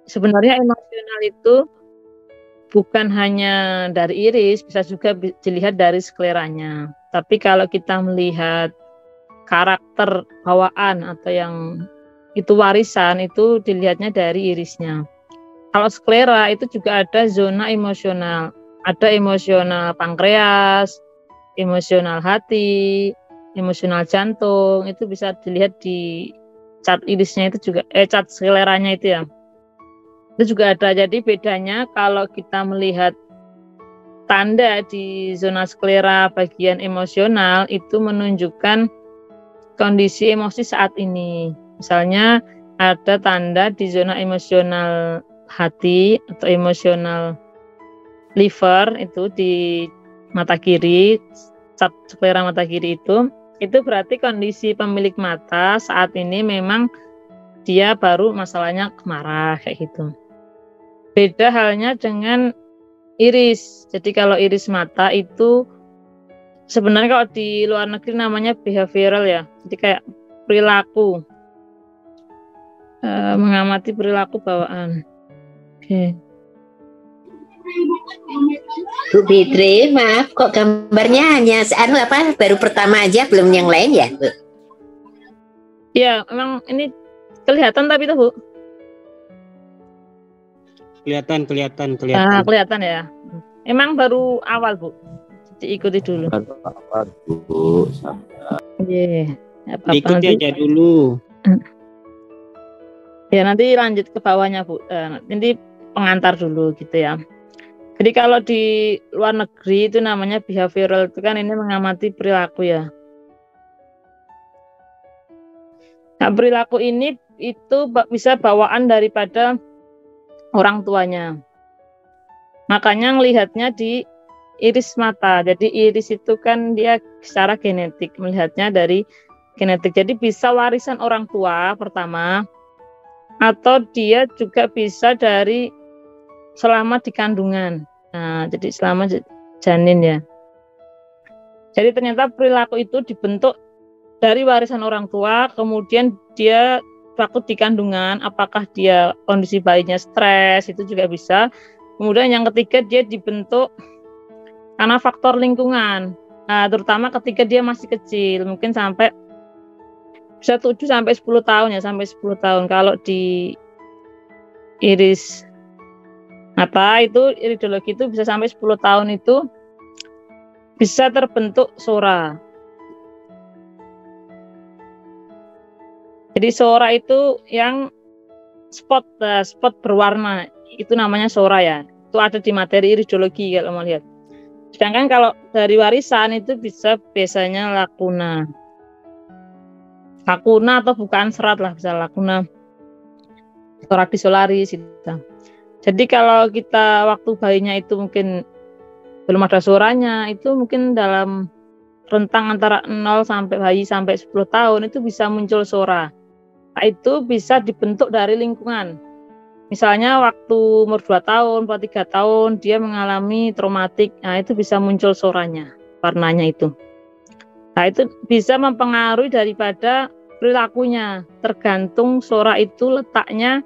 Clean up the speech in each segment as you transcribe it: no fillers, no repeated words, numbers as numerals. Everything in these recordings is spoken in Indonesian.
sebenarnya emosional itu bukan hanya dari iris, bisa juga dilihat dari skleranya. Tapi kalau kita melihat karakter bawaan atau yang itu warisan, itu dilihatnya dari irisnya. Kalau sklera itu juga ada zona emosional. Ada emosional pankreas, emosional hati, emosional jantung, itu bisa dilihat di cat irisnya itu juga, cat skleranya itu ya. Itu juga ada. Jadi bedanya kalau kita melihat tanda di zona sklera bagian emosional itu menunjukkan kondisi emosi saat ini. Misalnya ada tanda di zona emosional hati atau emosional liver itu di mata kiri, cat sklera mata kiri itu berarti kondisi pemilik mata saat ini memang dia baru masalahnya marah kayak gitu. Beda halnya dengan iris. Jadi kalau iris mata itu sebenarnya kalau di luar negeri namanya behavioral ya. Jadi kayak perilaku, mengamati perilaku bawaan. Oke. Bu Fitri, maaf kok gambarnya hanya baru pertama aja, belum yang lain ya, Bu? Ya, memang ini kelihatan tapi itu, Bu. Kelihatan. Nah, kelihatan ya. Emang baru awal, Bu. Diikuti dulu. Baru awal, Bu. Iya. Ikuti aja dulu. Ya, nanti lanjut ke bawahnya, Bu. Nanti pengantar dulu gitu ya. Jadi kalau di luar negeri itu namanya behavioral, itu kan ini mengamati perilaku ya. Nah, perilaku ini itu bisa bawaan daripada orang tuanya. Makanya melihatnya di iris mata. Jadi iris itu kan dia secara genetik, melihatnya dari genetik. Jadi bisa warisan orang tua pertama, atau dia juga bisa dari selama di kandungan. Nah, jadi selama janin ya. Jadi ternyata perilaku itu dibentuk dari warisan orang tua, kemudian dia waktu di kandungan, apakah dia kondisi bayinya stres, itu juga bisa. Kemudian yang ketiga dia dibentuk karena faktor lingkungan. Nah, terutama ketika dia masih kecil, mungkin sampai bisa 7 sampai 10 tahun ya, sampai 10 tahun. Kalau di iris mata itu iridologi itu bisa sampai 10 tahun itu bisa terbentuk sora. Jadi sora itu yang spot berwarna, itu namanya sora ya. Itu ada di materi iridologi kalau mau lihat. Sedangkan kalau dari warisan itu bisa biasanya lakuna. Lakuna atau bukaan serat lah, bisa lakuna. Thoraxisolaris gitu. Jadi kalau kita waktu bayinya itu mungkin belum ada soranya, itu mungkin dalam rentang antara 0 sampai bayi sampai 10 tahun itu bisa muncul sora. Nah, itu bisa dibentuk dari lingkungan. Misalnya waktu umur 2 tahun, 3 tahun dia mengalami traumatik, nah itu bisa muncul soranya, warnanya itu. Nah, itu bisa mempengaruhi daripada perilakunya, tergantung sora itu letaknya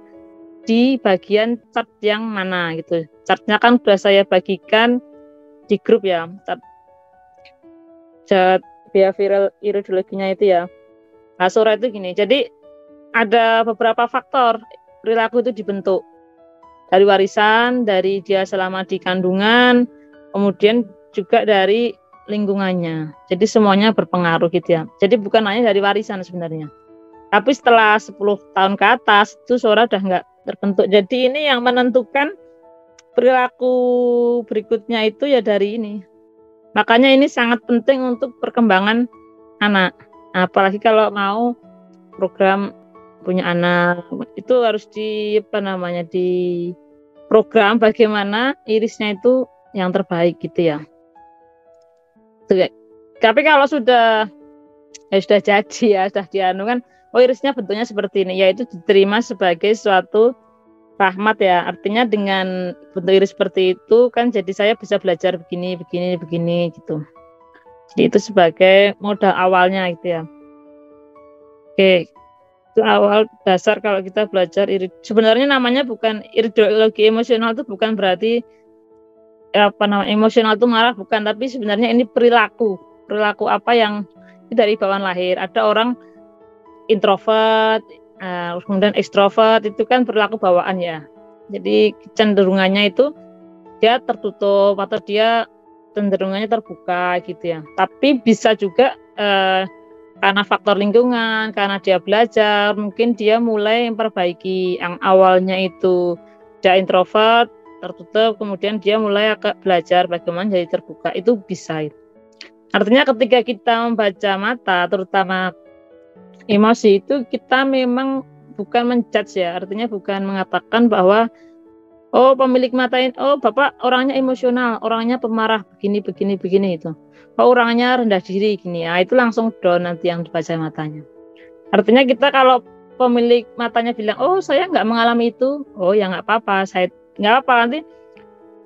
di bagian cat yang mana gitu. Catnya kan sudah saya bagikan di grup ya, cat behavioral iridologinya itu ya. Nah, sora itu gini, jadi ada beberapa faktor perilaku itu dibentuk dari warisan, dari dia selama di kandungan, kemudian juga dari lingkungannya. Jadi semuanya berpengaruh gitu ya. Jadi bukan hanya dari warisan sebenarnya. Tapi setelah 10 tahun ke atas itu sora udah nggak terbentuk. Jadi ini yang menentukan perilaku berikutnya itu ya dari ini. Makanya ini sangat penting untuk perkembangan anak. Nah, apalagi kalau mau program punya anak, itu harus di program bagaimana irisnya itu yang terbaik gitu ya. Tapi kalau sudah jadi ya, sudah dianu kan, oh irisnya bentuknya seperti ini, yaitu diterima sebagai suatu rahmat ya. Artinya dengan bentuk iris seperti itu kan jadi saya bisa belajar begini gitu. Jadi itu sebagai modal awalnya gitu ya. Oke. Itu awal dasar kalau kita belajar sebenarnya namanya bukan iridologi emosional, itu bukan berarti emosional itu marah, bukan, tapi sebenarnya ini perilaku apa yang dari bawaan lahir. Ada orang introvert, kemudian ekstrovert, itu kan perilaku bawaan ya. Jadi cenderungannya itu dia tertutup atau dia cenderungannya terbuka gitu ya. Tapi bisa juga karena faktor lingkungan, karena dia belajar, mungkin dia mulai memperbaiki. Yang awalnya itu dia introvert, tertutup, kemudian dia mulai agak belajar bagaimana jadi terbuka. Itu bisa. Artinya ketika kita membaca mata, terutama emosi, itu kita memang bukan menjudge ya. Artinya bukan mengatakan bahwa oh pemilik mata ini, oh bapak orangnya emosional, orangnya pemarah, begini itu. Oh orangnya rendah diri gini, ya itu langsung down nanti yang dibaca matanya. Artinya kita kalau pemilik matanya bilang, oh saya nggak mengalami itu, oh ya nggak apa-apa, saya nggak apa nanti.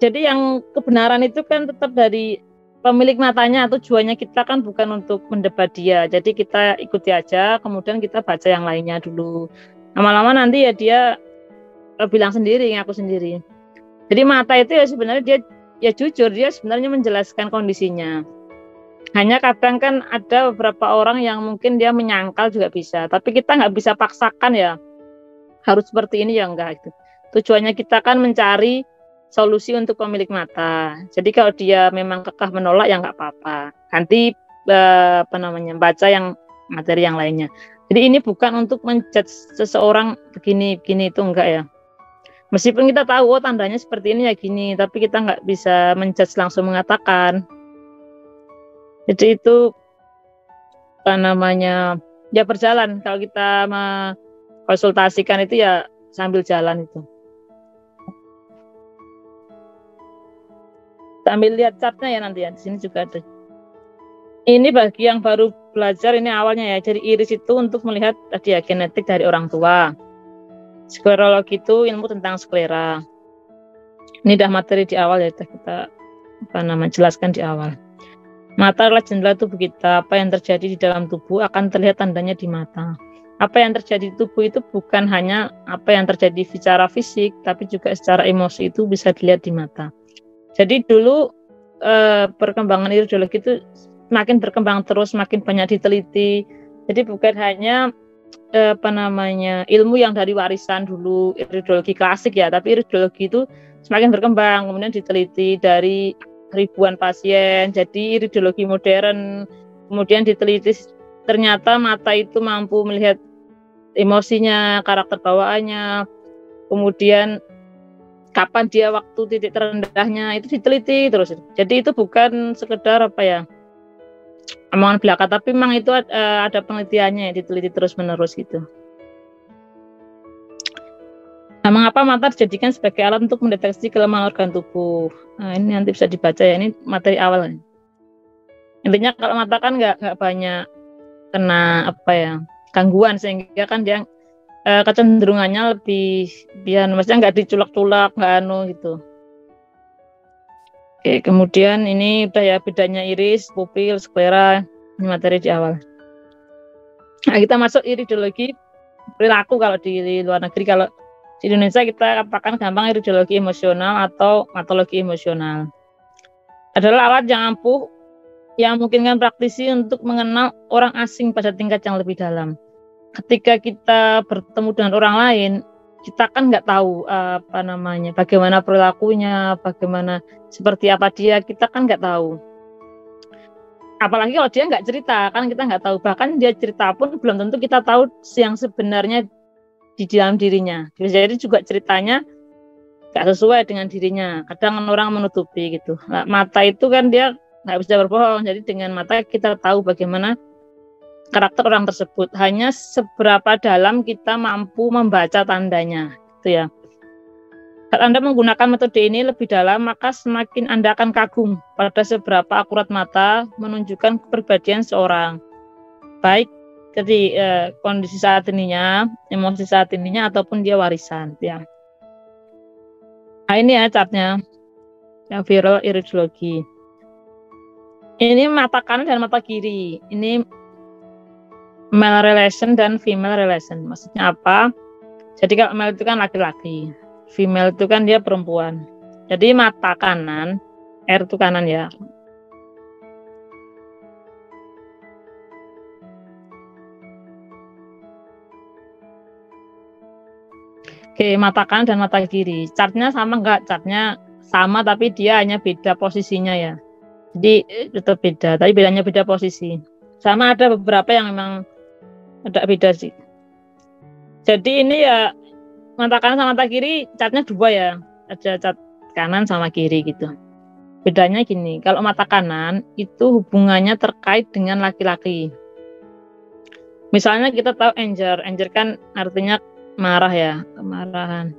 Jadi yang kebenaran itu kan tetap dari pemilik matanya. Tujuannya kita kan bukan untuk mendebat dia, jadi kita ikuti aja, kemudian kita baca yang lainnya dulu. Lama-lama nanti ya dia bilang sendiri, ngaku sendiri. Jadi mata itu ya sebenarnya dia ya jujur, dia sebenarnya menjelaskan kondisinya. Hanya kadang kan ada beberapa orang yang mungkin dia menyangkal juga bisa, tapi kita nggak bisa paksakan ya harus seperti ini ya enggak gitu. Tujuannya kita kan mencari solusi untuk pemilik mata. Jadi kalau dia memang kekeh menolak ya nggak apa-apa. Nanti baca yang materi yang lainnya. Jadi ini bukan untuk menjudge seseorang begini itu enggak ya. Meskipun kita tahu oh tandanya seperti ini ya gini, tapi kita nggak bisa menjudge langsung mengatakan. Jadi itu ya berjalan. Kalau kita mengkonsultasikan itu ya sambil jalan itu. Sambil lihat chartnya ya nanti ya, di sini juga ada. Ini bagi yang baru belajar, ini awalnya ya. Jadi iris itu untuk melihat tadi ya genetik dari orang tua. Sklerologi itu ilmu tentang sklera. Ini dah materi di awal ya, kita jelaskan di awal. Mata adalah jendela tubuh kita. Apa yang terjadi di dalam tubuh akan terlihat tandanya di mata. Apa yang terjadi di tubuh itu bukan hanya apa yang terjadi secara fisik, tapi juga secara emosi itu bisa dilihat di mata. Jadi dulu perkembangan iridologi itu semakin berkembang terus, semakin banyak diteliti. Jadi bukan hanya ilmu yang dari warisan dulu iridologi klasik ya, tapi iridologi itu semakin berkembang, kemudian diteliti dari ribuan pasien, jadi iridologi modern, kemudian diteliti ternyata mata itu mampu melihat emosinya, karakter bawaannya, kemudian kapan dia waktu titik terendahnya, itu diteliti terus. Jadi itu bukan sekedar omongan belaka, tapi memang itu ada penelitiannya, diteliti terus menerus gitu. Nah, mengapa mata dijadikan sebagai alat untuk mendeteksi kelemahan organ tubuh? Nah, ini nanti bisa dibaca ya, ini materi awal. Intinya kalau mata kan nggak banyak kena gangguan, sehingga kan dia kecenderungannya lebih maksudnya nggak diculak-culak, nggak gitu. Oke, kemudian ini udah ya bedanya iris, pupil, sklera, ini materi di awal. Nah, kita masuk iridologi perilaku kalau di luar negeri. Kalau di Indonesia kita katakan gampang iridologi emosional atau matologi emosional. Adalah alat yang ampuh yang memungkinkan praktisi untuk mengenal orang asing pada tingkat yang lebih dalam. Ketika kita bertemu dengan orang lain, kita kan nggak tahu bagaimana perilakunya, bagaimana seperti apa dia, kita kan nggak tahu. Apalagi kalau dia nggak cerita, kan kita nggak tahu. Bahkan dia cerita pun belum tentu kita tahu yang sebenarnya di dalam dirinya. Jadi juga ceritanya nggak sesuai dengan dirinya. Kadang orang menutupi gitu. Nah, mata itu kan dia nggak bisa berbohong. Jadi dengan mata kita tahu bagaimana karakter orang tersebut. Hanya seberapa dalam kita mampu membaca tandanya, gitu ya. Kalau Anda menggunakan metode ini lebih dalam, maka semakin Anda akan kagum pada seberapa akurat mata menunjukkan kepribadian seorang. Baik jadi kondisi saat ininya, emosi saat ininya, ataupun dia warisan, ya. Nah ini ya chartnya, yang viral iridologi. Ini mata kanan dan mata kiri. Ini male relation dan female relation. Maksudnya apa? Jadi kalau male itu kan laki-laki, female itu kan dia perempuan. Jadi mata kanan, R itu kanan ya. Oke, mata kanan dan mata kiri. Chartnya sama enggak? Chartnya sama tapi dia hanya beda posisinya ya. Jadi tetap beda, tapi bedanya beda posisi. Sama ada beberapa yang memang ada beda sih. Jadi ini ya mata kanan sama mata kiri chartnya dua ya. Ada chart kanan sama kiri gitu. Bedanya gini, kalau mata kanan itu hubungannya terkait dengan laki-laki. Misalnya kita tahu anger kan artinya marah ya, kemarahan.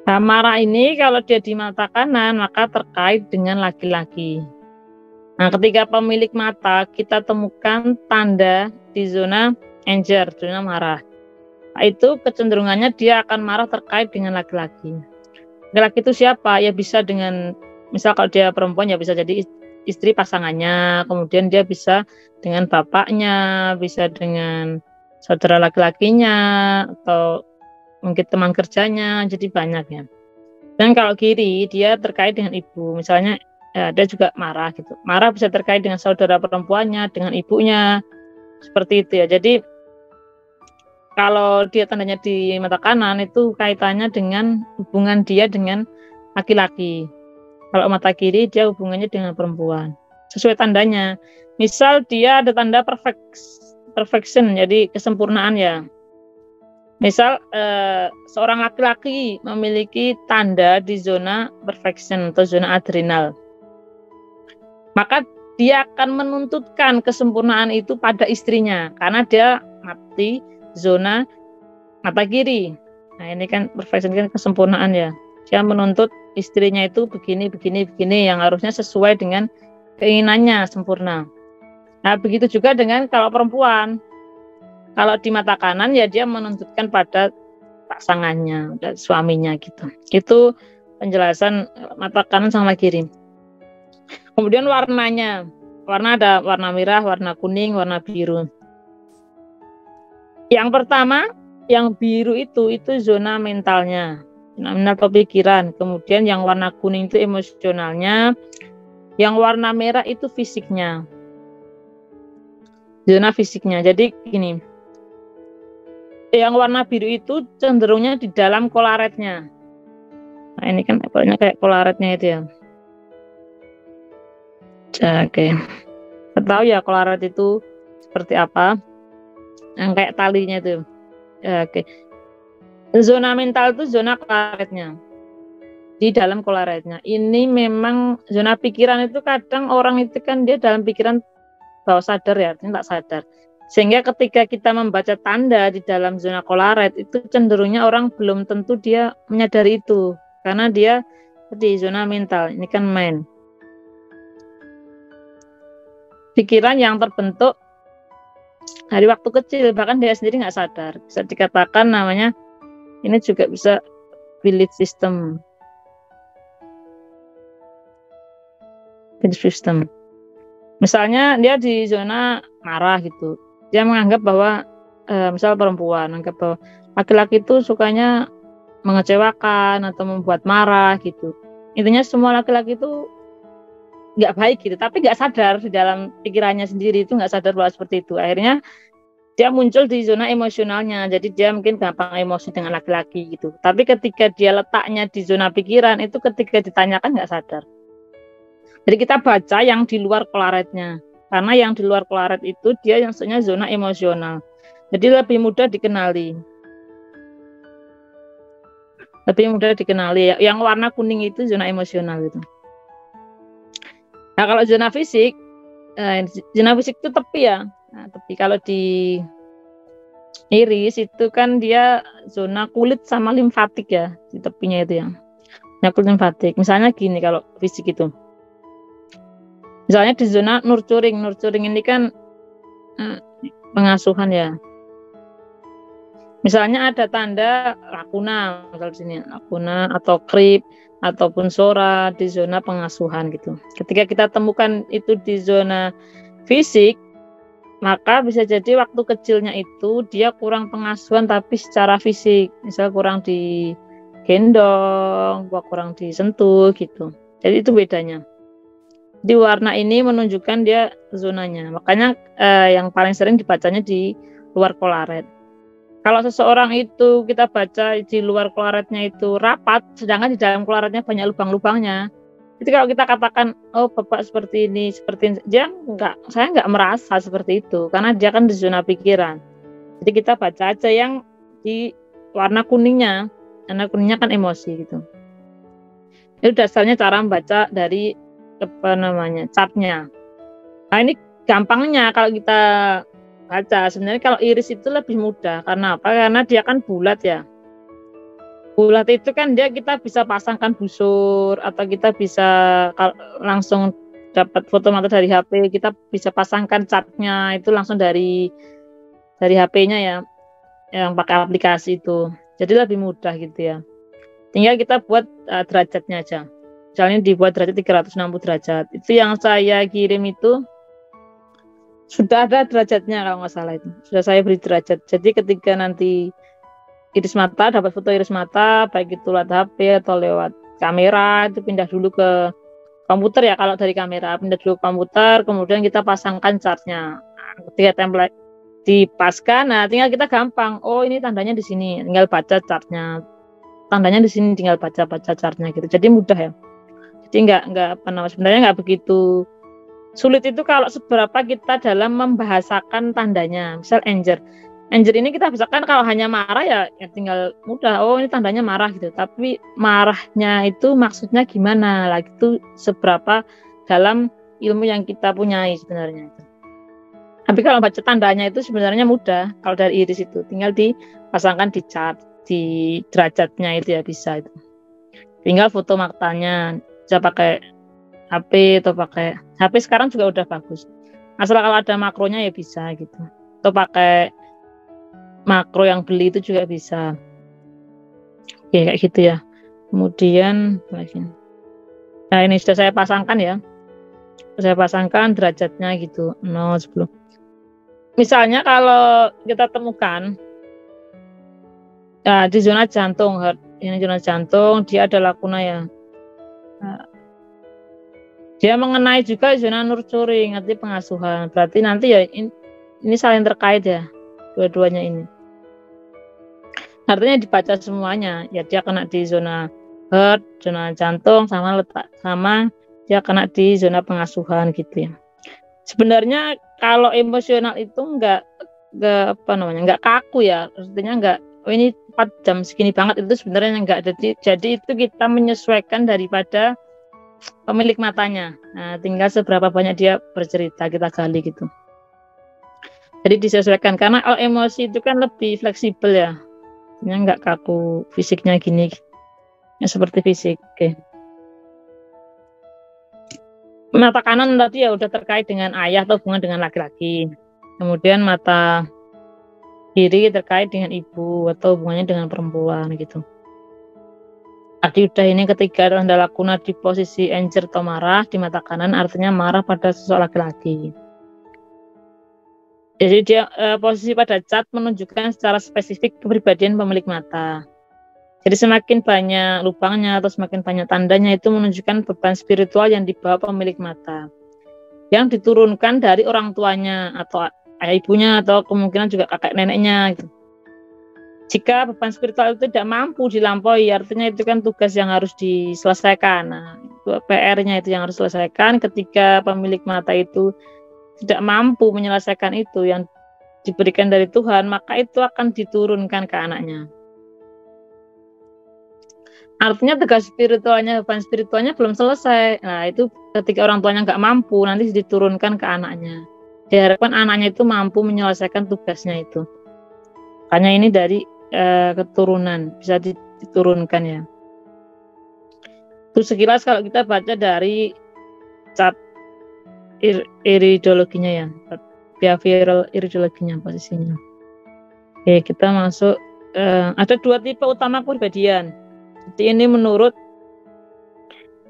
Nah, marah ini kalau dia di mata kanan maka terkait dengan laki-laki. Nah, ketika pemilik mata kita temukan tanda di zona anger, zona marah. Nah, itu kecenderungannya dia akan marah terkait dengan laki-laki. Laki-laki itu siapa? Ya bisa dengan, misal kalau dia perempuan ya bisa jadi istri pasangannya, kemudian dia bisa dengan bapaknya, bisa dengan saudara laki-lakinya, atau mungkin teman kerjanya, jadi banyak ya. Dan kalau kiri, dia terkait dengan ibu, misalnya ya, dia juga marah gitu. Marah bisa terkait dengan saudara perempuannya, dengan ibunya, seperti itu ya. Jadi kalau dia tandanya di mata kanan itu kaitannya dengan hubungan dia dengan laki-laki. Kalau mata kiri dia hubungannya dengan perempuan. Sesuai tandanya. Misal dia ada tanda perfection, jadi kesempurnaan ya. Misal seorang laki-laki memiliki tanda di zona perfection atau zona adrenal. Maka dia akan menuntutkan kesempurnaan itu pada istrinya karena dia mati zona mata kiri. Nah, ini kan perfection kan kesempurnaan ya. Dia menuntut istrinya itu begini yang harusnya sesuai dengan keinginannya sempurna. Nah, begitu juga dengan kalau perempuan. Kalau di mata kanan ya dia menuntutkan pada pasangannya dan suaminya gitu. Itu penjelasan mata kanan sama kiri. Kemudian warnanya. Warna ada warna merah, warna kuning, warna biru. Yang pertama, yang biru itu zona mentalnya. Mental pikiran. Kemudian yang warna kuning itu emosionalnya, yang warna merah itu fisiknya, zona fisiknya. Jadi gini, yang warna biru itu cenderungnya di dalam kolaretnya. Nah, ini kan apelnya kayak kolaretnya itu ya. Oke, tahu ya kolaret itu seperti apa? Yang kayak talinya itu. Oke. Zona mental itu zona kolaretnya. Di dalam kolaretnya. Ini memang zona pikiran itu kadang orang itu kan dia dalam pikiran bawah sadar ya, tidak sadar. Sehingga ketika kita membaca tanda di dalam zona kolaret itu cenderungnya orang belum tentu dia menyadari itu. Karena dia di zona mental, ini kan mind. Pikiran yang terbentuk dari waktu kecil, bahkan dia sendiri nggak sadar. Bisa dikatakan namanya, ini juga bisa belief system. Belief system. Misalnya dia di zona marah gitu. Dia menganggap bahwa, misal perempuan, menganggap bahwa laki-laki itu sukanya mengecewakan atau membuat marah gitu. Intinya semua laki-laki itu nggak baik gitu, tapi nggak sadar di dalam pikirannya sendiri itu nggak sadar bahwa seperti itu. Akhirnya dia muncul di zona emosionalnya, jadi dia mungkin gampang emosi dengan laki-laki gitu. Tapi ketika dia letaknya di zona pikiran itu ketika ditanyakan nggak sadar. Jadi kita baca yang di luar kolaretnya, karena yang di luar kolaret itu dia yang sebenarnya zona emosional. Jadi lebih mudah dikenali. Lebih mudah dikenali. Yang warna kuning itu zona emosional gitu. Nah, kalau zona fisik itu tepi ya. Nah, tepi kalau di iris itu kan dia zona kulit sama limfatik ya, di tepinya itu ya. Nah, kulit limfatik. Misalnya gini kalau fisik itu. Misalnya di zona nurturing ini kan pengasuhan ya. Misalnya ada tanda lakuna, misal di sini lakuna atau krip ataupun sora di zona pengasuhan gitu. Ketika kita temukan itu di zona fisik, maka bisa jadi waktu kecilnya itu dia kurang pengasuhan tapi secara fisik, misal kurang digendong, kurang disentuh gitu. Jadi itu bedanya. Di warna ini menunjukkan dia zonanya. Makanya yang paling sering dibacanya di luar kolaret. Kalau seseorang itu kita baca di luar kolaretnya itu rapat, sedangkan di dalam kolaretnya banyak lubang-lubangnya. Jadi kalau kita katakan, oh Bapak seperti ini, saya nggak merasa seperti itu, karena dia kan di zona pikiran. Jadi kita baca aja yang di warna kuningnya kan emosi gitu. Itu dasarnya cara membaca dari chartnya. Nah ini gampangnya kalau kita baca, sebenarnya kalau iris itu lebih mudah, karena apa? Karena dia kan bulat ya. Bulat itu kan kita bisa pasangkan busur, atau kita bisa langsung dapat foto mata dari HP, kita bisa pasangkan chartnya itu langsung dari HP-nya ya, yang pakai aplikasi itu. Jadi lebih mudah gitu ya. Tinggal kita buat derajatnya aja. Misalnya dibuat derajat 360 derajat. Itu yang saya kirim itu sudah ada derajatnya kalau nggak salah itu. Sudah saya beri derajat. Jadi ketika nanti iris mata, dapat foto iris mata, baik itu lewat HP atau lewat kamera, itu pindah dulu ke komputer ya. Kalau dari kamera, pindah dulu ke komputer, kemudian kita pasangkan chartnya. Ketika template dipaskan, nah tinggal kita gampang, oh ini tandanya di sini, tinggal baca chartnya. Tandanya di sini, tinggal baca chartnya gitu. Jadi mudah ya. Jadi sebenarnya nggak begitu sulit itu kalau seberapa kita dalam membahasakan tandanya. Misal Anger ini kita bisa kan kalau hanya marah ya tinggal mudah, oh ini tandanya marah gitu. Tapi marahnya itu maksudnya gimana lah, itu seberapa dalam ilmu yang kita punyai sebenarnya. Tapi kalau baca tandanya itu sebenarnya mudah. Kalau dari iris itu tinggal dipasangkan di chart, di derajatnya itu ya bisa itu. Tinggal foto matanya, bisa pakai HP atau pakai HP sekarang juga udah bagus. Asal kalau ada makronya ya bisa gitu. Atau pakai makro yang beli itu juga bisa. Oke, kayak gitu ya. Kemudian nah ini sudah saya pasangkan ya. Saya pasangkan derajatnya gitu 0, 10. Misalnya kalau kita temukan ya, di zona jantung, ini zona jantung, dia ada lakuna ya. Nah, dia mengenai juga zona nurturing, arti pengasuhan. Berarti nanti ya ini saling terkait ya, dua-duanya ini. Artinya dibaca semuanya, ya dia kena di zona heart, zona jantung, sama dia kena di zona pengasuhan gitu ya. Sebenarnya kalau emosional itu enggak kaku ya, artinya ini 4 jam segini banget, itu sebenarnya enggak. Jadi itu kita menyesuaikan daripada pemilik matanya. Nah, tinggal seberapa banyak dia bercerita, kita gali gitu. Jadi disesuaikan, karena kalau emosi itu kan lebih fleksibel ya. Enggak kaku fisiknya gini ya, seperti fisik. Oke. Mata kanan tadi ya udah terkait dengan ayah atau hubungan dengan laki-laki. Kemudian mata kiri terkait dengan ibu atau hubungannya dengan perempuan gitu. Tadi udah ini ketiga tanda lakuna di posisi anger atau marah di mata kanan, artinya marah pada sosok laki-laki. Jadi dia posisi pada chart menunjukkan secara spesifik kepribadian pemilik mata. Jadi semakin banyak lubangnya atau semakin banyak tandanya, itu menunjukkan beban spiritual yang dibawa pemilik mata, yang diturunkan dari orang tuanya atau ayah ibunya atau kemungkinan juga kakek neneknya gitu. Jika beban spiritual itu tidak mampu dilampaui, artinya itu kan tugas yang harus diselesaikan. Nah, PR-nya itu yang harus diselesaikan. Ketika pemilik mata itu tidak mampu menyelesaikan itu yang diberikan dari Tuhan, maka itu akan diturunkan ke anaknya. Artinya tugas spiritualnya, beban spiritualnya belum selesai. Nah, itu ketika orang tuanya nggak mampu, nanti diturunkan ke anaknya. Diharapkan anaknya itu mampu menyelesaikan tugasnya itu. Makanya ini dari keturunan, bisa diturunkan ya. Itu sekilas kalau kita baca dari chart iridologinya ya, behavioral iridologinya posisinya. Oke, kita masuk. Ada 2 tipe utama kepribadian. Jadi ini menurut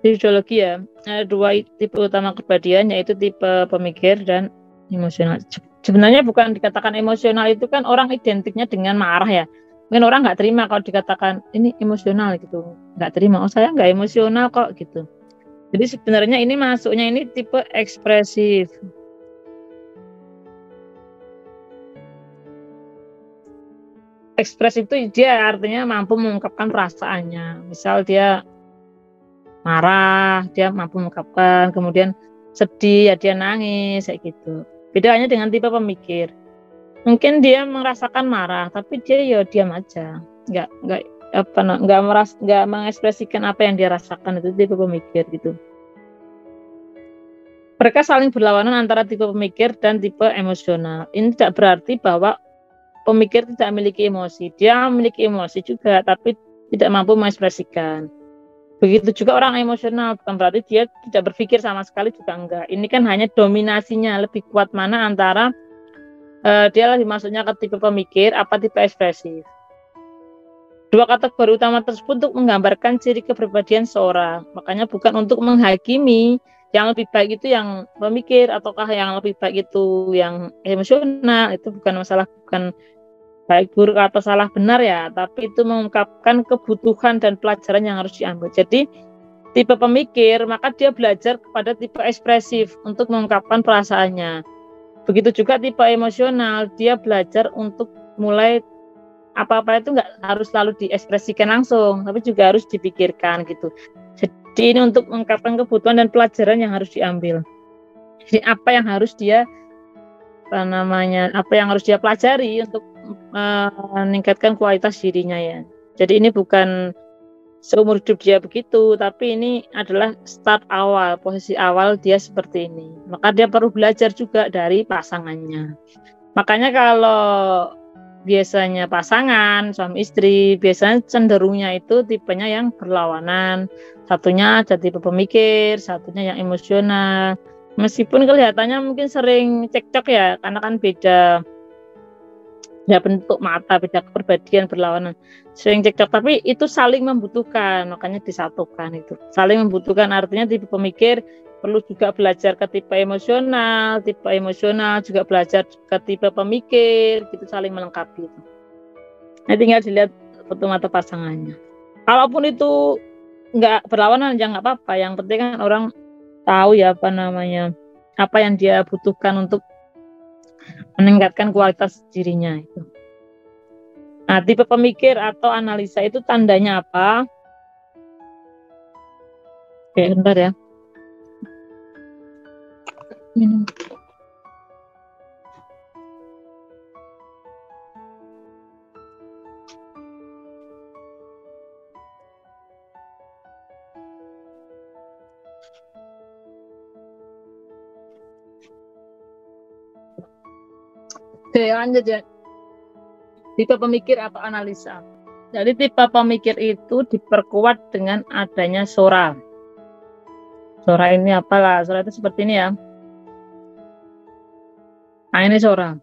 iridologi ya, ada 2 tipe utama kepribadian, yaitu tipe pemikir dan Emosional. Sebenarnya bukan dikatakan emosional, itu kan orang identiknya dengan marah ya. Mungkin orang nggak terima kalau dikatakan ini emosional gitu, nggak terima. Oh saya nggak emosional kok gitu. Jadi sebenarnya ini masuknya ini tipe ekspresif. Ekspresif itu dia artinya mampu mengungkapkan perasaannya. Misal dia marah, dia mampu mengungkapkan. Kemudian sedih, ya dia nangis, kayak gitu. Bedanya dengan tipe pemikir. Mungkin dia merasakan marah, tapi dia ya diam aja, nggak mengekspresikan apa yang dia rasakan. Itu tipe pemikir gitu. Mereka saling berlawanan antara tipe pemikir dan tipe emosional. Ini tidak berarti bahwa pemikir tidak memiliki emosi. Dia memiliki emosi juga, tapi tidak mampu mengekspresikan. Begitu juga orang emosional, bukan berarti dia tidak berpikir sama sekali, juga enggak. Ini kan hanya dominasinya lebih kuat mana antara dia lebih masuknya ke tipe pemikir apa tipe ekspresif. Dua kategori utama tersebut untuk menggambarkan ciri kepribadian seorang. Makanya bukan untuk menghakimi yang lebih baik itu yang pemikir ataukah yang lebih baik itu yang emosional. Itu bukan masalah, bukan baik buruk atau salah benar ya, tapi itu mengungkapkan kebutuhan dan pelajaran yang harus diambil. Jadi tipe pemikir maka dia belajar kepada tipe ekspresif untuk mengungkapkan perasaannya. Begitu juga tipe emosional, dia belajar untuk mulai apa-apa itu nggak harus selalu diekspresikan langsung, tapi juga harus dipikirkan gitu. Jadi ini untuk mengungkapkan kebutuhan dan pelajaran yang harus diambil. Jadi apa yang harus dia pelajari untuk meningkatkan kualitas dirinya ya. Jadi ini bukan seumur hidup dia begitu, tapi ini adalah start awal, posisi awal dia seperti ini. Maka dia perlu belajar juga dari pasangannya. Makanya kalau biasanya pasangan, suami istri, biasanya cenderungnya itu tipenya yang berlawanan. Satunya jadi tipe pemikir, satunya yang emosional. Meskipun kelihatannya mungkin sering cekcok ya, karena kan beda bentuk mata, beda kepribadian, berlawanan, sering cekcok, tapi itu saling membutuhkan, makanya disatukan. Itu saling membutuhkan artinya tipe pemikir perlu juga belajar ke tipe emosional juga belajar ke tipe pemikir, gitu, saling melengkapi itu. Nah, tinggal dilihat foto mata pasangannya. Kalaupun itu nggak berlawanan ya nggak apa-apa, yang penting kan orang tahu ya apa yang dia butuhkan untuk meningkatkan kualitas dirinya itu. Nah, tipe pemikir atau analisa itu tandanya apa? Oke, bentar ya. Minum. Oke, lanjut ya. Tipe pemikir atau analisa. Jadi tipe pemikir itu diperkuat dengan adanya sora. Sora ini apalah? Sora itu seperti ini ya. Nah, ini sora.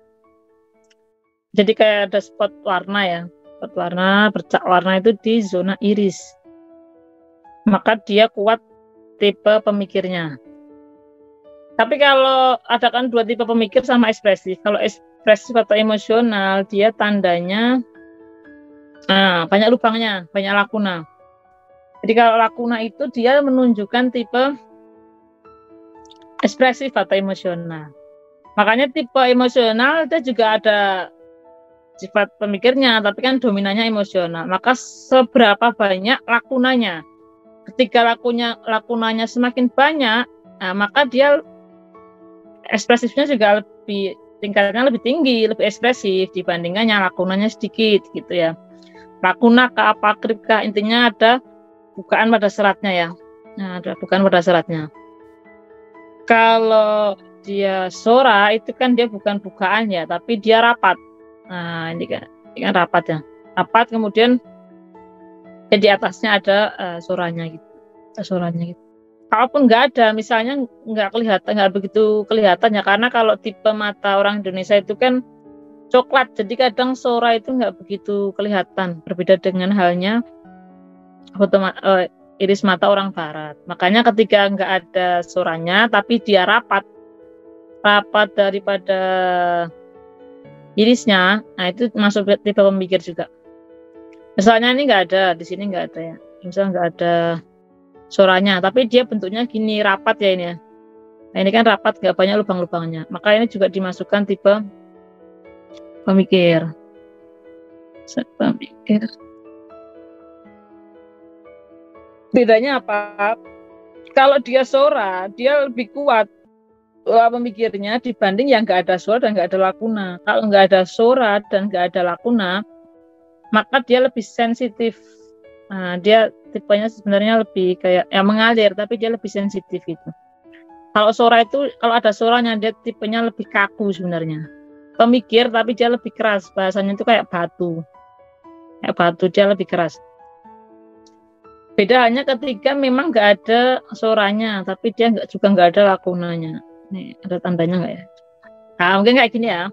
Jadi kayak ada spot warna ya. Spot warna, bercak warna itu di zona iris. Maka dia kuat tipe pemikirnya. Tapi kalau ada kan dua tipe pemikir sama ekspresif. Kalau ekspresif atau emosional, dia tandanya banyak lubangnya, banyak lakuna. Jadi kalau lakuna itu dia menunjukkan tipe ekspresif atau emosional. Makanya tipe emosional itu juga ada sifat pemikirnya, tapi kan dominannya emosional. Maka seberapa banyak lakunanya? Ketika lakunanya semakin banyak, maka dia ekspresifnya juga tingkatnya lebih tinggi, lebih ekspresif dibandingkan yang lakunanya sedikit gitu ya. Lakuna ke apakrip kah, intinya ada bukaan pada seratnya ya. Nah, ada bukaan pada seratnya. Kalau dia sora itu kan dia bukan bukaan ya, tapi dia rapat. Nah, ini kan rapat ya. Rapat kemudian di atasnya ada soranya gitu. Soranya gitu. Kalaupun nggak ada, misalnya nggak begitu kelihatan ya, karena kalau tipe mata orang Indonesia itu kan coklat, jadi kadang sora itu nggak begitu kelihatan, berbeda dengan halnya iris mata orang Barat. Makanya ketika nggak ada soranya, tapi dia rapat, rapat daripada irisnya, nah itu masuk tipe pemikir juga. Misalnya ini nggak ada, di sini nggak ada ya. Misalnya nggak ada suaranya, tapi dia bentuknya gini, rapat ya ini ya. Nah ini kan rapat, nggak banyak lubang-lubangnya. Maka ini juga dimasukkan tipe pemikir. Pemikir. Bedanya apa? Kalau dia suara, dia lebih kuat pemikirnya dibanding yang nggak ada suara dan nggak ada lakuna. Kalau nggak ada suara dan nggak ada lakuna, maka dia lebih sensitif. Nah, dia tipenya sebenarnya lebih kayak mengalir, tapi dia lebih sensitif itu. Kalau suara itu, kalau ada suaranya, dia tipenya lebih kaku sebenarnya. Pemikir, tapi dia lebih keras. Bahasanya itu kayak batu. Kayak batu, dia lebih keras. Beda hanya ketika memang nggak ada suaranya, tapi dia juga nggak ada lakunanya. Nih, ada tandanya nggak ya? Nah, mungkin kayak gini ya.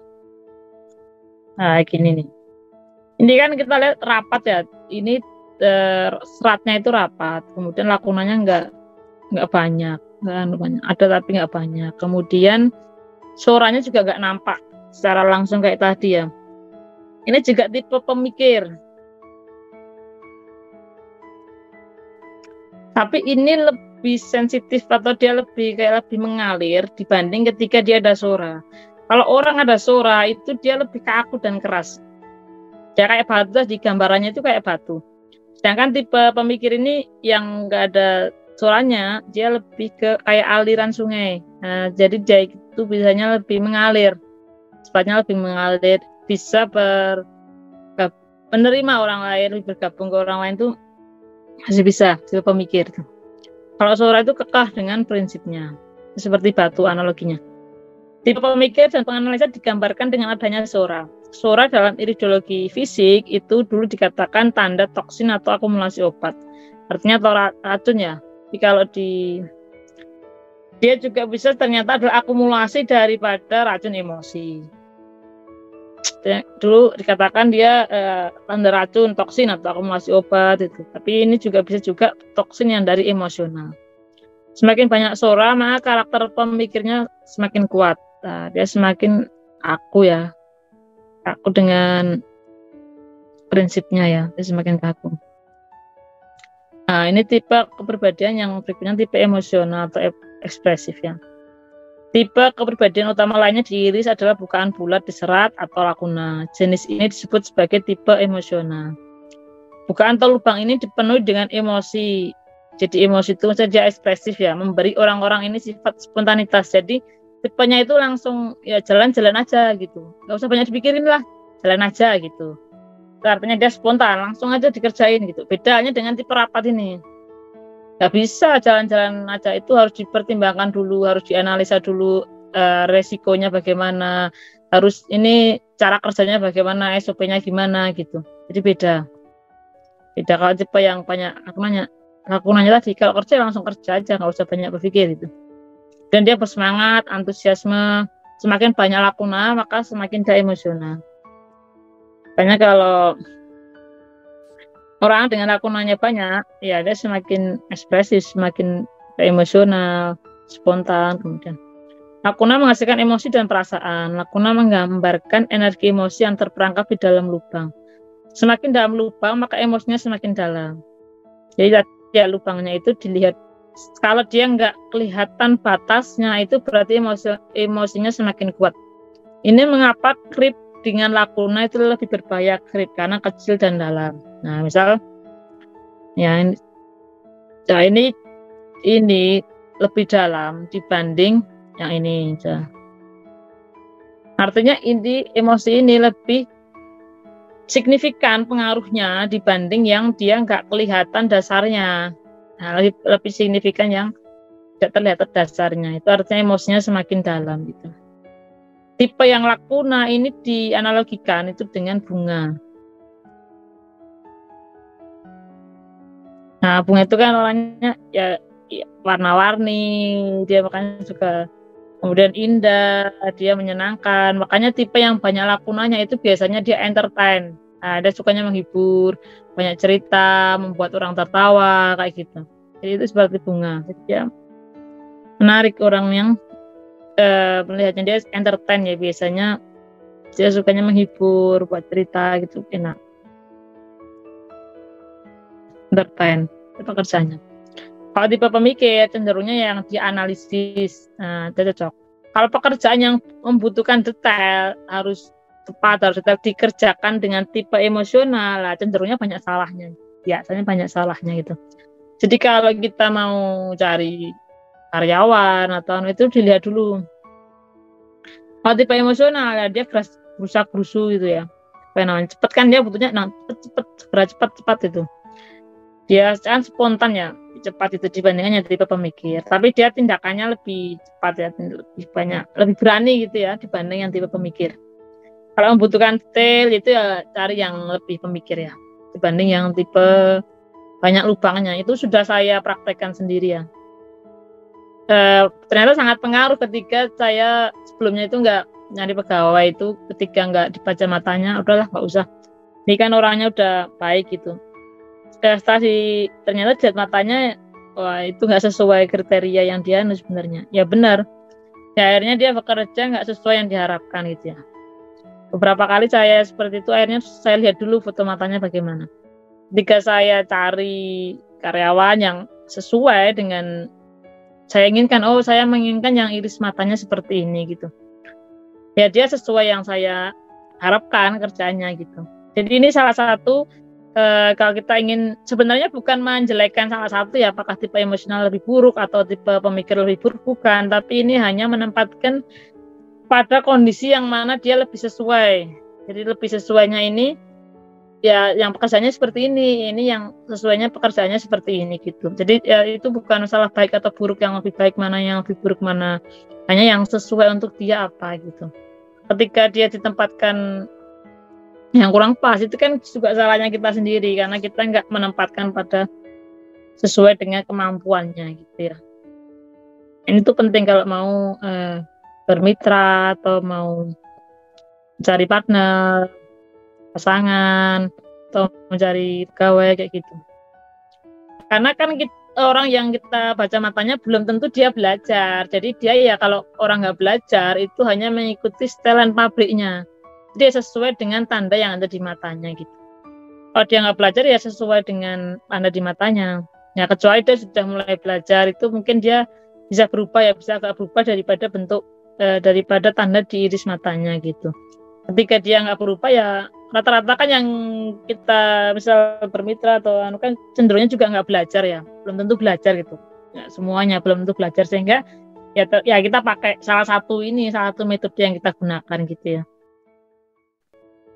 Nah, gini nih. Ini kan kita lihat rapat ya. Ini seratnya itu rapat, kemudian lakunanya nggak banyak, nggak banyak. Ada tapi nggak banyak. Kemudian suaranya juga nggak nampak secara langsung kayak tadi ya. Ini juga tipe pemikir. Tapi ini lebih sensitif atau dia lebih mengalir dibanding ketika dia ada suara. Kalau orang ada suara itu dia lebih kaku dan keras. Dia kayak batu, di gambarannya itu kayak batu. Sedangkan tipe pemikir ini yang nggak ada suaranya, dia lebih ke kayak aliran sungai. Nah, jadi dia itu biasanya lebih mengalir, sifatnya lebih mengalir, bisa menerima orang lain, bergabung ke orang lain tuh masih bisa, tipe pemikir. Kalau suara itu kekeh dengan prinsipnya, seperti batu analoginya. Tipe pemikir dan penganalisa digambarkan dengan adanya suara. Suara dalam iridologi fisik itu dulu dikatakan tanda toksin atau akumulasi obat. Artinya atau racun ya. Jadi kalau dia juga bisa ternyata adalah akumulasi daripada racun emosi. Dulu dikatakan dia tanda racun, toksin atau akumulasi obat itu. Tapi ini juga bisa juga toksin yang dari emosional. Semakin banyak suara, maka karakter pemikirnya semakin kuat. Nah, dia semakin kaku ya. Kaku dengan prinsipnya ya, dia semakin kaku. Nah, ini tipe kepribadian yang berikutnya tipe emosional atau ekspresif ya. Tipe kepribadian utama lainnya di iris adalah bukaan bulat di serat atau lakuna. Jenis ini disebut sebagai tipe emosional. Bukaan atau lubang ini dipenuhi dengan emosi. Jadi emosi itu saja ekspresif ya, memberi orang-orang ini sifat spontanitas. Jadi tipenya itu langsung ya jalan-jalan aja gitu. Nggak usah banyak dipikirin lah, jalan aja gitu. Itu artinya dia spontan, langsung aja dikerjain gitu. Bedanya dengan tipe rapat ini. Nggak bisa jalan-jalan aja, itu harus dipertimbangkan dulu, harus dianalisa dulu resikonya bagaimana, harus ini cara kerjanya bagaimana, SOP-nya gimana gitu. Jadi beda kalau tipe yang banyak lakunanya tadi, kalau kerja langsung kerja aja, nggak usah banyak berpikir gitu. Dan dia bersemangat, antusiasme, semakin banyak lakuna maka semakin dia emosional. Makanya kalau orang dengan lakunanya banyak, ya dia semakin ekspresif, semakin emosional, spontan. Kemudian lakuna menghasilkan emosi dan perasaan. Lakuna menggambarkan energi emosi yang terperangkap di dalam lubang. Semakin dalam lubang, maka emosinya semakin dalam. Jadi ya lubangnya itu dilihat. Kalau dia nggak kelihatan batasnya, itu berarti emosinya semakin kuat. Ini mengapa krip dengan lakuna itu lebih berbahaya krip, karena kecil dan dalam. Nah, misal ya ini lebih dalam dibanding yang ini. Artinya ini emosi ini lebih signifikan pengaruhnya dibanding yang dia nggak kelihatan dasarnya. Nah, lebih signifikan yang tidak terlihat dasarnya. Itu artinya emosinya semakin dalam gitu. Tipe yang lakuna ini dianalogikan itu dengan bunga. Nah, bunga itu kan orangnya ya warna-warni, dia makanya suka, kemudian indah, dia menyenangkan. Makanya tipe yang banyak lakunanya itu biasanya dia entertain. Nah, dia sukanya menghibur, banyak cerita, membuat orang tertawa kayak gitu. Jadi itu seperti bunga. Jadi dia menarik orang yang melihatnya dia entertain ya, biasanya dia sukanya menghibur, buat cerita gitu, enak. Entertain itu kerjanya. Kalau tipe pemikir cenderungnya yang dianalisis, itu cocok. Kalau pekerjaan yang membutuhkan detail, harus tepat, harus detail dikerjakan dengan tipe emosional, lah cenderungnya banyak salahnya. Biasanya banyak salahnya gitu. Jadi kalau kita mau cari karyawan atau itu dilihat dulu. Kalau tipe emosional ya dia berusaha gerusu gitu ya. Cepat kan dia butuhnya, cepet, segera cepat itu. Dia kan spontan ya, cepat itu dibandingkan yang tipe pemikir. Tapi dia tindakannya lebih cepat ya, lebih banyak, lebih berani gitu ya dibanding yang tipe pemikir. Kalau membutuhkan detail itu ya cari yang lebih pemikir ya, dibanding yang tipe banyak lubangnya. Itu sudah saya praktekkan sendiri ya. Ternyata sangat pengaruh ketika saya sebelumnya itu nggak nyari pegawai, itu ketika nggak dibaca matanya, udahlah nggak usah. Ini kan orangnya udah baik gitu. Setelah ternyata lihat matanya, wah itu nggak sesuai kriteria yang dia sebenarnya. Ya benar. Ya, akhirnya dia bekerja nggak sesuai yang diharapkan gitu ya. Beberapa kali saya seperti itu, akhirnya saya lihat dulu foto matanya bagaimana. Ketika saya cari karyawan yang sesuai dengan saya inginkan, saya menginginkan yang iris matanya seperti ini gitu. Ya dia sesuai yang saya harapkan kerjanya gitu. Jadi ini salah satu kalau kita ingin, sebenarnya bukan menjelekkan salah satu ya, apakah tipe emosional lebih buruk atau tipe pemikir lebih buruk, bukan. Tapi ini hanya menempatkan pada kondisi yang mana dia lebih sesuai. Jadi lebih sesuainya ini ya yang pekerjaannya seperti ini yang sesuainya pekerjaannya seperti ini gitu. Jadi ya itu bukan masalah baik atau buruk, yang lebih baik mana, yang lebih buruk mana, hanya yang sesuai untuk dia apa gitu. Ketika dia ditempatkan yang kurang pas, itu kan juga salahnya kita sendiri karena kita nggak menempatkan pada sesuai dengan kemampuannya gitu ya. Ini tuh penting kalau mau bermitra atau mau mencari partner, pasangan, atau mencari pegawai kayak gitu. Karena kan orang yang kita baca matanya belum tentu dia belajar. Jadi dia ya kalau orang nggak belajar itu hanya mengikuti setelan pabriknya. Dia sesuai dengan tanda yang ada di matanya gitu. Kalau dia nggak belajar ya sesuai dengan tanda di matanya. Ya kecuali dia sudah mulai belajar, itu mungkin dia bisa berubah ya, bisa agak berubah daripada bentuk daripada tanda di iris matanya gitu. Ketika dia nggak berubah ya rata-rata kan yang kita misal bermitra atau kan cenderungnya juga nggak belajar ya, belum tentu belajar gitu. Ya, semuanya belum tentu belajar, sehingga ya kita pakai salah satu metode yang kita gunakan gitu ya.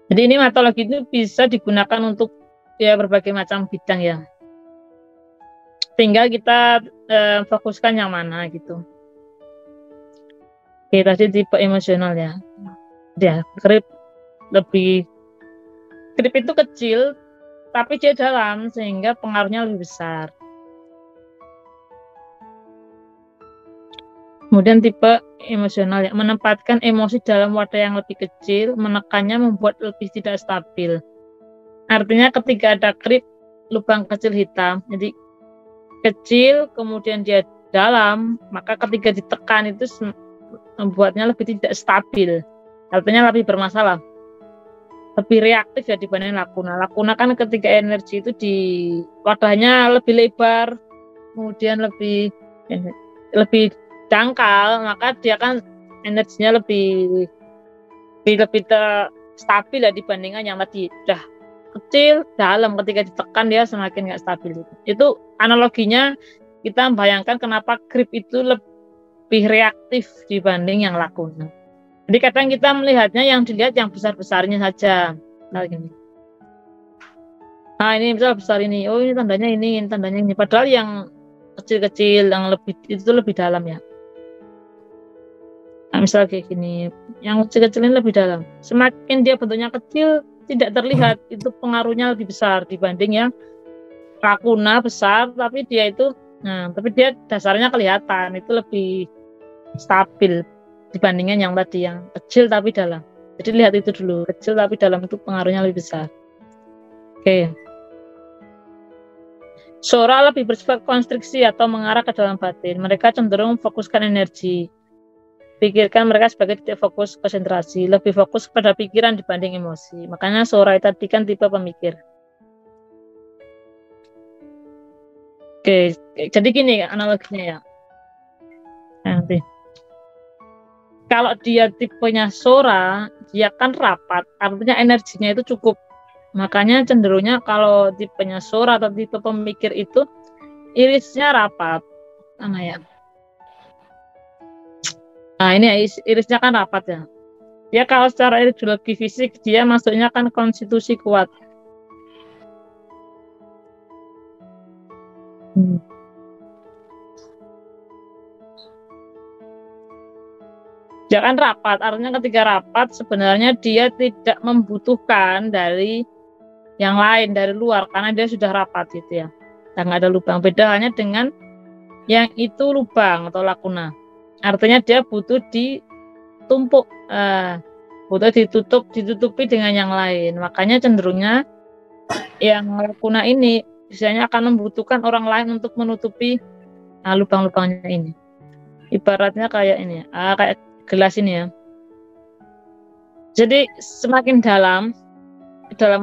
Jadi ini matologi itu bisa digunakan untuk ya berbagai macam bidang ya. Tinggal kita fokuskan yang mana gitu. Oke, tadi tipe emosional ya. Ya, grip itu kecil tapi dia dalam sehingga pengaruhnya lebih besar. Kemudian tipe emosional yang menempatkan emosi dalam wadah yang lebih kecil, menekannya membuat lebih tidak stabil. Artinya ketika ada grip lubang kecil hitam, jadi kecil kemudian dia dalam, maka ketika ditekan itu membuatnya lebih tidak stabil. Artinya lebih bermasalah, lebih reaktif ya dibanding lakuna. Lakuna kan ketika energi itu di wadahnya lebih lebar, kemudian lebih dangkal, maka dia kan energinya lebih stabil ya dibandingkan yang tadi udah kecil dalam, ketika ditekan dia semakin nggak stabil. Itu analoginya kita membayangkan kenapa grip itu lebih reaktif dibanding yang lakuna. Jadi kadang kita melihatnya yang dilihat yang besar-besarnya saja. Nah ini misal besar ini, ini tandanya ini. Padahal yang kecil-kecil yang lebih dalam ya. Nah, misal kayak gini, yang kecil-kecil ini lebih dalam. Semakin dia bentuknya kecil, tidak terlihat, itu pengaruhnya lebih besar dibanding yang lakuna besar, tapi dia dasarnya kelihatan, itu lebih stabil dibandingkan yang tadi yang kecil tapi dalam. Jadi lihat itu dulu, kecil tapi dalam itu pengaruhnya lebih besar. Oke. Sora lebih bersifat konstriksi atau mengarah ke dalam batin. Mereka cenderung memfokuskan energi. pikirkan mereka sebagai titik fokus konsentrasi, lebih fokus pada pikiran dibanding emosi. Makanya Sora tadi kan tipe pemikir. Oke, jadi gini analoginya ya. Nanti. Kalau dia tipenya Sora, dia kan rapat, artinya energinya itu cukup. Makanya cenderungnya kalau tipenya Sora atau tipe pemikir itu irisnya rapat. Mana ya? Nah ini irisnya kan rapat ya. Dia kalau secara ideologi fisik dia masuknya kan konstitusi kuat. Dia kan rapat, artinya ketika rapat sebenarnya dia tidak membutuhkan dari yang lain dari luar karena dia sudah rapat gitu ya. Dan nggak ada lubang. Beda halnya dengan yang itu lubang atau lakuna. Artinya dia butuh ditumpuk, butuh ditutupi dengan yang lain. Makanya cenderungnya yang lakuna ini biasanya akan membutuhkan orang lain untuk menutupi lubang-lubangnya ini. Ibaratnya kayak ini, kayak gelas ini ya. Jadi semakin dalam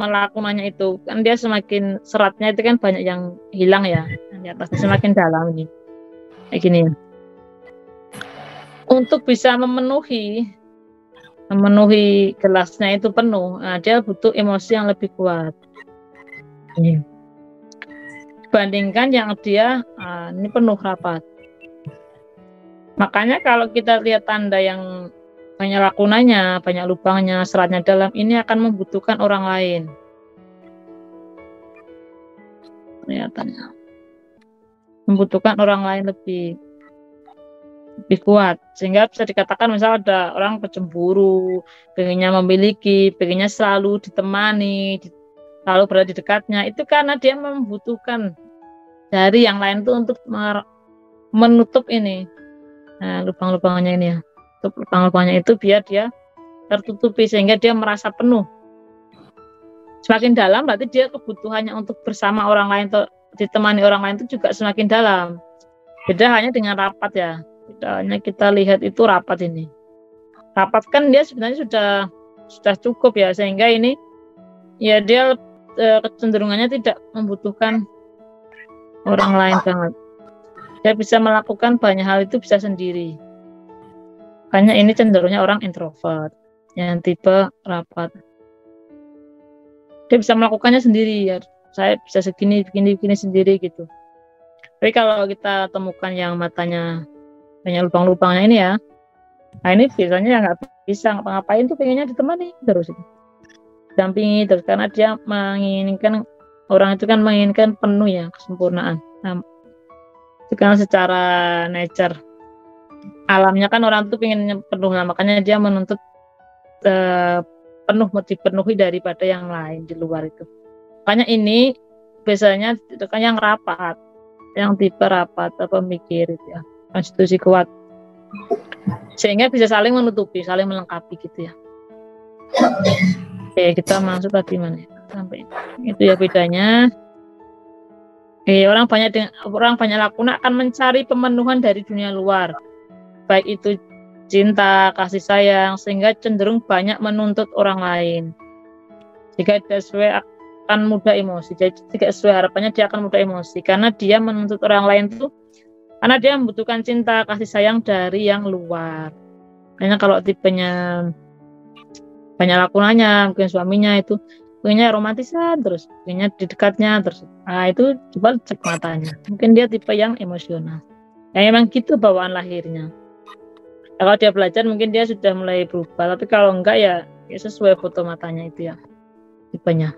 lakunanya itu kan dia semakin seratnya itu kan banyak yang hilang ya di atasnya semakin dalam ini kayak gini. Untuk bisa memenuhi gelasnya itu penuh, dia butuh emosi yang lebih kuat. Dibandingkan yang dia ini penuh rapat. Makanya kalau kita lihat tanda yang banyak lakunanya, banyak lubangnya, seratnya dalam, ini akan membutuhkan orang lain. Kelihatannya. Membutuhkan orang lain lebih kuat. Sehingga bisa dikatakan misal ada orang pencemburu, pengennya memiliki, pengennya selalu ditemani, selalu berada di dekatnya. Itu karena dia membutuhkan dari yang lain itu untuk menutup ini. Lubang-lubangnya ini ya. Lubang-lubangnya itu biar dia tertutupi sehingga dia merasa penuh. Semakin dalam berarti dia kebutuhannya untuk bersama orang lain atau ditemani orang lain itu juga semakin dalam. Beda hanya dengan rapat ya. Beda hanya kita lihat itu rapat ini. Rapat kan dia sebenarnya sudah cukup ya sehingga ini ya dia kecenderungannya tidak membutuhkan orang lain banget. Dia bisa melakukan banyak hal itu bisa sendiri. Makanya ini cenderungnya orang introvert, yang tipe rapat. Dia bisa melakukannya sendiri ya. Saya bisa segini, begini sendiri gitu. Tapi kalau kita temukan yang matanya banyak lubang-lubangnya ini ya, nah ini biasanya nggak bisa ngapa-ngapain tuh pengennya ditemani terus, dampingi terus karena dia menginginkan orang itu kan menginginkan penuh ya kesempurnaan. Nah, itu karena secara nature alamnya kan orang itu pengen penuh, nah, makanya dia menuntut dipenuhi daripada yang lain di luar itu. Makanya ini biasanya itu kan yang rapat, yang tipe rapat atau pemikir itu ya, konstitusi kuat, sehingga bisa saling menutupi, saling melengkapi gitu ya. Oke, kita masuk tadi mana sampai itu ya bedanya. Orang banyak lakuna akan mencari pemenuhan dari dunia luar, baik itu cinta, kasih sayang, sehingga cenderung banyak menuntut orang lain. Jika tidak sesuai akan mudah emosi. Jadi tidak sesuai harapannya dia akan mudah emosi karena dia menuntut orang lain itu karena dia membutuhkan cinta, kasih sayang dari yang luar. Karena kalau tipenya banyak lakunanya, mungkin suaminya itu pengennya romantisan terus, pengennya di dekatnya terus. Nah itu coba cek matanya. Mungkin dia tipe yang emosional. Ya emang gitu bawaan lahirnya. Ya, kalau dia belajar mungkin dia sudah mulai berubah. Tapi kalau enggak ya sesuai foto matanya itu ya tipenya.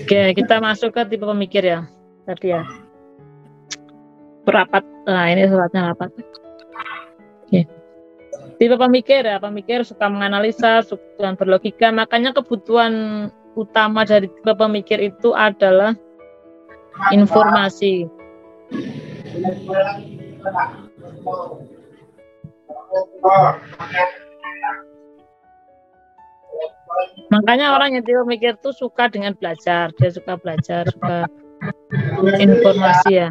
Oke, kita masuk ke tipe pemikir ya. Tadi ya. Berapat. Nah ini suratnya rapat. Oke. Tipe pemikir ya, pemikir suka menganalisa, suka berlogika, makanya kebutuhan utama dari tipe pemikir itu adalah informasi. Makanya orang yang tipe pemikir itu suka dengan belajar, dia suka belajar, suka informasi ya.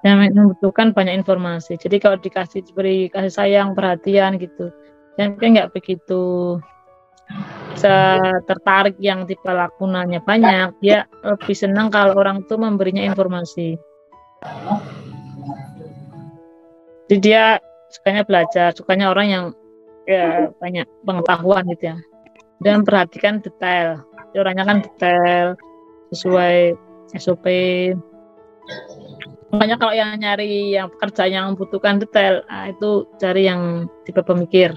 yang membutuhkan banyak informasi. Jadi kalau diberi kasih sayang, perhatian gitu, yang kan nggak begitu tertarik yang tipe lakunanya banyak. Dia lebih senang kalau orang tuh memberinya informasi. Jadi dia sukanya belajar, sukanya orang yang banyak pengetahuan gitu ya. Dan perhatikan detail. Jadi orangnya kan detail sesuai SOP. Makanya kalau yang nyari yang pekerjaan yang membutuhkan detail, itu cari yang tipe pemikir.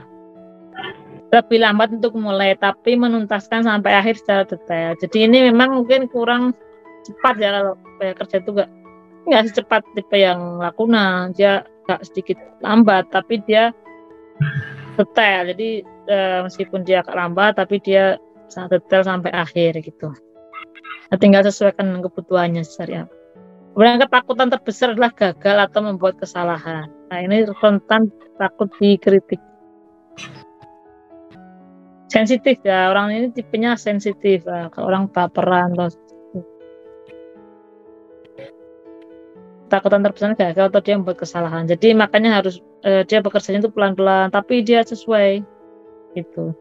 Lebih lambat untuk mulai, tapi menuntaskan sampai akhir secara detail. Jadi ini memang mungkin kurang cepat ya kalau kerja itu nggak secepat tipe yang lakuna. Dia agak sedikit lambat, tapi dia detail. Jadi meskipun dia agak lambat, tapi dia sangat detail sampai akhir gitu. Nah, tinggal sesuaikan dengan kebutuhannya secara. Kemudian ketakutan terbesar adalah gagal atau membuat kesalahan. Nah ini rentan takut dikritik. Sensitif ya, orang ini tipenya sensitif. Kalau orang baperan atau takutan terbesar gagal atau dia membuat kesalahan. Jadi makanya harus dia bekerjanya itu pelan-pelan, tapi dia sesuai gitu.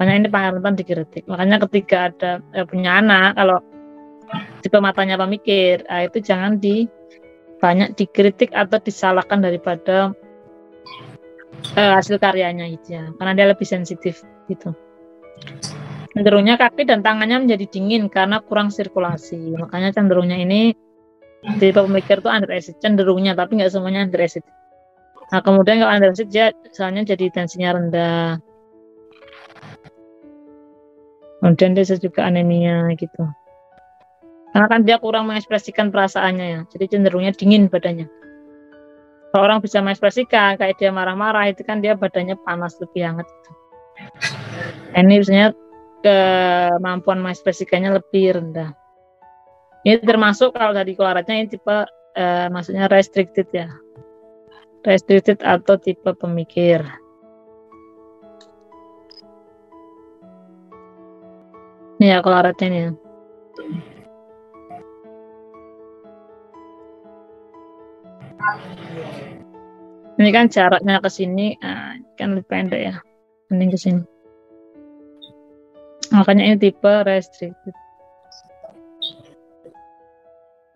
Makanya ini paling rentan dikritik. Makanya ketika ada punya anak, kalau tipe matanya pemikir, itu jangan banyak dikritik atau disalahkan daripada hasil karyanya gitu ya, karena dia lebih sensitif gitu. Cenderungnya kaki dan tangannya menjadi dingin karena kurang sirkulasi. Makanya cenderungnya ini tipe pemikir itu under acid, cenderungnya, tapi nggak semuanya under acid. Nah kemudian kalau under acid dia misalnya jadi tensinya rendah, kemudian dia juga anemia gitu. Karena kan dia kurang mengekspresikan perasaannya ya, jadi cenderungnya dingin badannya. Kalau orang bisa mengekspresikan, kayak dia marah-marah, itu kan dia badannya panas, lebih hangat. Gitu. Ini biasanya kemampuan mengekspresikannya lebih rendah. Ini termasuk kalau tadi koloratnya ini tipe maksudnya restricted ya, restricted atau tipe pemikir. Ini ya koloratnya nih. Ini kan jaraknya ke sini kan lebih pendek ya, mending ke sini. Makanya ini tipe restricted.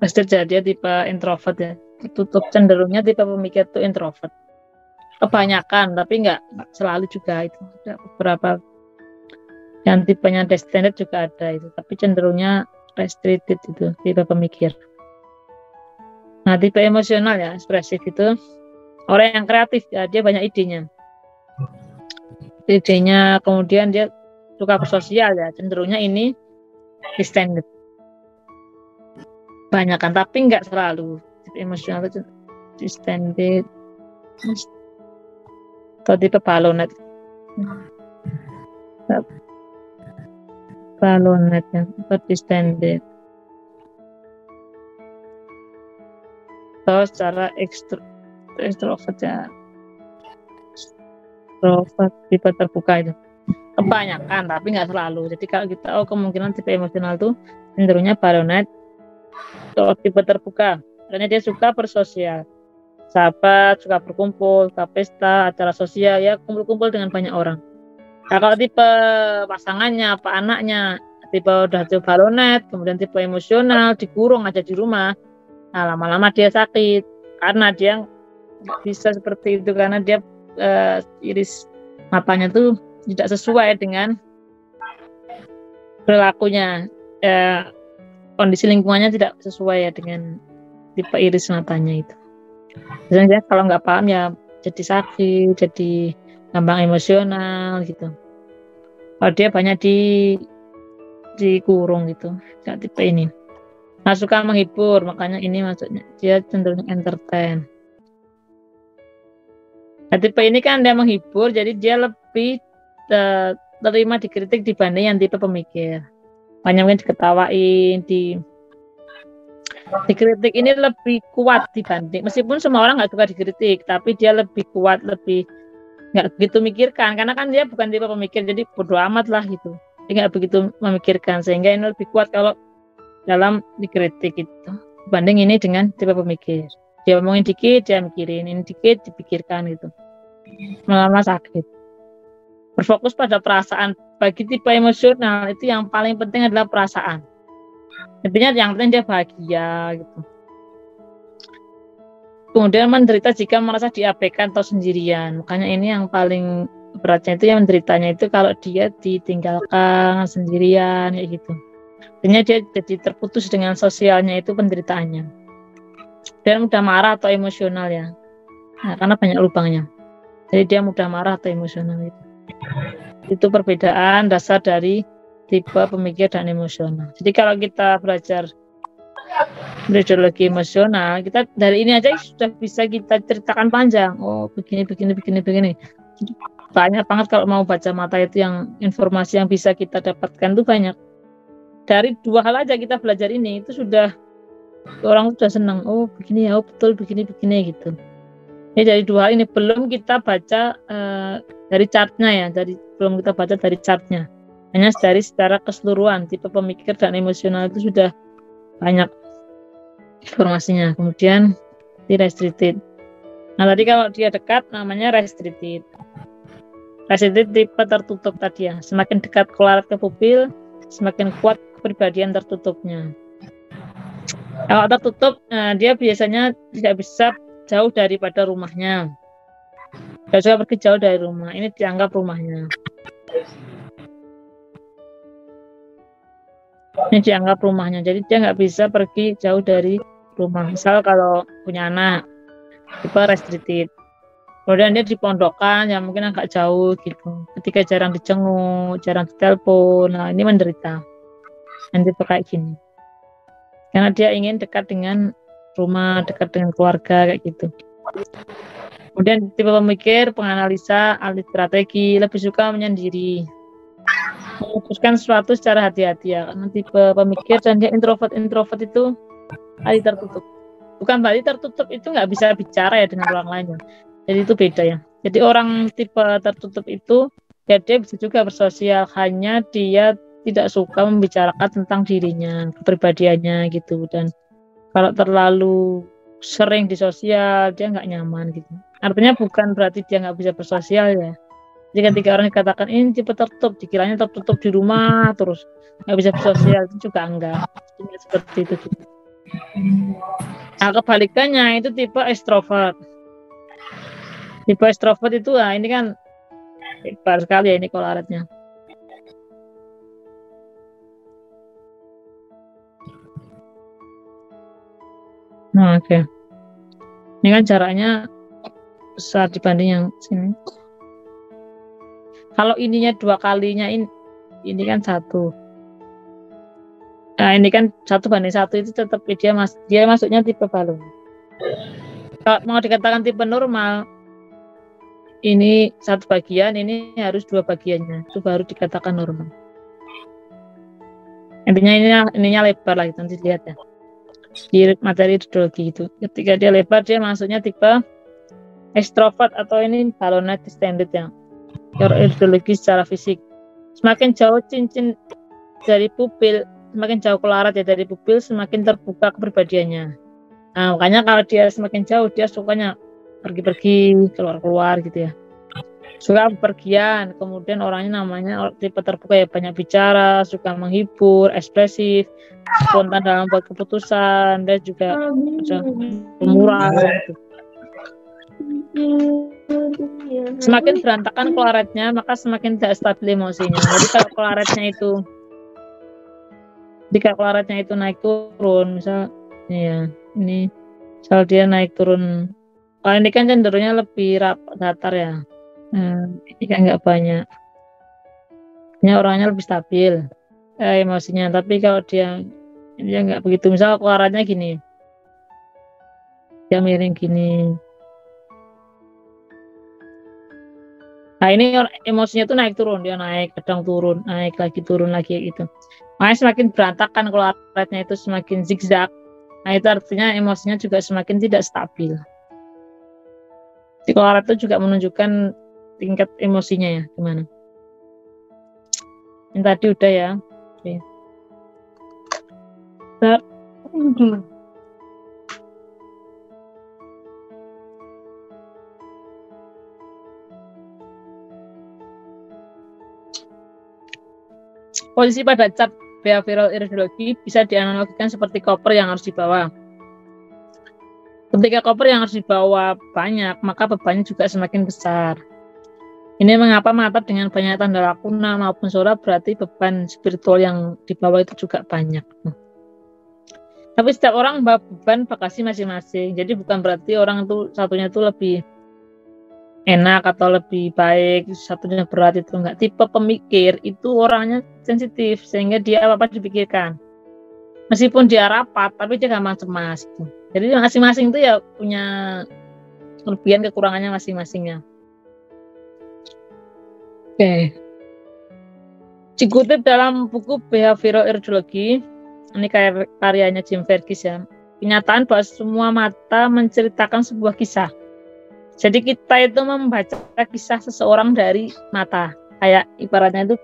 Restricted dia tipe introvert ya. Tutup, cenderungnya tipe pemikir itu introvert. Kebanyakan, tapi nggak selalu juga itu. Ada beberapa yang tipenya distended juga ada itu, tapi cenderungnya restricted itu tipe pemikir. Nah tipe emosional ya, ekspresif itu orang yang kreatif ya, dia banyak idenya, kemudian dia suka bersosial ya, cenderungnya ini distended banyak kan, tapi nggak selalu. Tipe emosional itu distended atau tipe balonet ya, atau distended atau secara extrovert ya, extrovert tipe terbuka itu kebanyakan, tapi nggak selalu. Jadi kalau kita kemungkinan tipe emosional itu cenderungnya baronet atau tipe terbuka, karena dia suka bersosial, sahabat, suka berkumpul, suka pesta, acara sosial ya, kumpul-kumpul dengan banyak orang. Nah kalau tipe pasangannya apa anaknya tipe udah tipe baronet, kemudian tipe emosional, dikurung aja di rumah, nah lama-lama dia sakit karena dia bisa seperti itu, karena dia iris matanya tuh tidak sesuai dengan perilakunya, kondisi lingkungannya tidak sesuai ya dengan tipe iris matanya itu. Biasanya kalau nggak paham ya jadi sakit, jadi gampang emosional gitu. Kalau dia banyak dikurung gitu, kayak tipe ini. Nah suka menghibur, makanya ini maksudnya dia cenderung entertain. Nah, tipe ini kan dia menghibur, jadi dia lebih terima dikritik dibanding yang tipe pemikir. Banyak mungkin diketawain, dikritik ini lebih kuat dibanding, meskipun semua orang nggak suka dikritik, tapi dia lebih kuat, lebih nggak begitu mikirkan, karena kan dia bukan tipe pemikir, jadi bodo amat lah gitu. Dia nggak begitu memikirkan, sehingga ini lebih kuat kalau dalam dikritik itu dibanding ini dengan tipe pemikir. Dia ngomongin dikit, dia mikirin, ini dikit dipikirkan gitu. Lama-lama sakit. Berfokus pada perasaan. Bagi tipe emosional itu yang paling penting adalah perasaan. Intinya yang penting dia bahagia gitu. Kemudian menderita jika merasa diabaikan atau sendirian. Makanya ini yang paling beratnya itu yang menderitanya itu kalau dia ditinggalkan sendirian kayak gitu. Artinya dia jadi terputus dengan sosialnya, itu penderitaannya. Dan mudah marah atau emosional ya. Nah, karena banyak lubangnya. Jadi dia mudah marah atau emosional itu. Itu perbedaan dasar dari tipe pemikir dan emosional. Jadi kalau kita belajar metodologi emosional, kita dari ini aja sudah bisa kita ceritakan panjang. Oh, begini. Banyak banget kalau mau baca mata itu yang informasi yang bisa kita dapatkan itu banyak. Dari 2 hal aja kita belajar ini itu sudah orang sudah senang. Oh, begini ya, oh betul begini gitu. Ini dari 2 hal ini belum kita baca dari chartnya ya, belum kita baca dari chartnya. Hanya dari secara keseluruhan tipe pemikir dan emosional itu sudah banyak informasinya. Kemudian di restricted. Nah tadi kalau dia dekat namanya restricted. Restricted tipe tertutup tadi ya. Semakin dekat kolaret ke pupil, semakin kuat kepribadian tertutupnya. Kalau tertutup, dia biasanya tidak bisa jauh daripada rumahnya. Tidak bisa pergi jauh dari rumah. Ini dianggap rumahnya. Ini dianggap rumahnya. Jadi dia nggak bisa pergi jauh dari rumah. Misal kalau punya anak, tipe restricted. Kemudian dia dipondokkan, ya mungkin agak jauh gitu. Ketika jarang dijenguk, jarang ditelepon, nah ini menderita. Dan tipe kayak gini. Karena dia ingin dekat dengan rumah, dekat dengan keluarga kayak gitu. Kemudian tipe pemikir, penganalisa, ahli strategi, lebih suka menyendiri. Memutuskan sesuatu secara hati-hati ya. Karena tipe pemikir dan dia introvert itu ahli tertutup. Bukan berarti tertutup itu nggak bisa bicara ya dengan orang lain ya. Jadi itu beda ya. Jadi orang tipe tertutup itu ya dia bisa juga bersosial, hanya dia tidak suka membicarakan tentang dirinya, kepribadiannya gitu. Dan kalau terlalu sering di sosial dia nggak nyaman gitu. Artinya bukan berarti dia nggak bisa bersosial ya. Jadi ketika orang dikatakan ini tipe tertutup, dikiranya tertutup di rumah terus nggak bisa bersosial, itu juga enggak. Jadi seperti itu juga. Nah kebalikannya itu tipe extrovert. Tipe extrovert itu ini kan lebar sekali ya ini kolaretnya. Nah oke. Ini kan jaraknya besar dibanding yang sini. Kalau ininya 2 kalinya ini kan 1. Nah ini kan 1:1 itu tetap dia masuknya tipe balon. Kalau mau dikatakan tipe normal, ini 1 bagian, ini harus 2 bagiannya, itu baru dikatakan normal. Intinya ininya lebar lagi, nanti lihat ya di materi hidrologi itu. Ketika dia lebar, dia masuknya tipe extrovert atau ini balonnya distended ya. Hidrologi secara fisik. Semakin jauh cincin dari pupil, semakin jauh kolaret ya dari pupil, semakin terbuka kepribadiannya. Nah, makanya kalau dia semakin jauh, dia sukanya pergi-pergi, keluar-keluar gitu ya. Suka bepergian, kemudian orangnya namanya tipe terbuka ya, banyak bicara, suka menghibur, ekspresif, spontan dalam buat keputusan, dan juga pemurah gitu. Semakin berantakan kolaretnya, maka semakin tidak stabil emosinya. Jadi kalau kolaretnya itu naik turun, misal ya ini misal dia naik turun, kalau ini kan cenderungnya lebih datar ya. Ini kan nggak banyak. Ini orangnya lebih stabil emosinya. Tapi kalau dia nggak begitu, misal kolaretnya gini, dia miring gini. Nah ini emosinya tuh naik turun, dia naik kadang turun, naik lagi turun lagi gitu. Makanya semakin berantakan kolaretnya itu semakin zigzag. Nah itu artinya emosinya juga semakin tidak stabil. Di kolaret itu juga menunjukkan tingkat emosinya ya gimana. Ini tadi udah ya. Oke. Posisi pada chart behavioral iridologi bisa dianalogikan seperti koper yang harus dibawa. Ketika koper yang harus dibawa banyak, maka bebannya juga semakin besar. Ini mengapa mata dengan banyak tanda lakuna maupun zona berarti beban spiritual yang dibawa itu juga banyak. Tapi setiap orang membawa beban bagasi masing-masing. Jadi bukan berarti orang itu satunya itu lebih enak atau lebih baik, satunya berat, itu enggak. Tipe pemikir itu orangnya sensitif sehingga dia apa-apa dipikirkan. Meskipun dia rapat, tapi dia gampang cemas. Jadi masing-masing itu ya punya kelebihan kekurangannya masing-masingnya. Oke. Dikutip dalam buku Behavioral Iridology, ini karyanya Jim Verghese ya. Kenyataan bahwa semua mata menceritakan sebuah kisah. Jadi kita itu membaca kisah seseorang dari mata. Kayak ibaratnya itu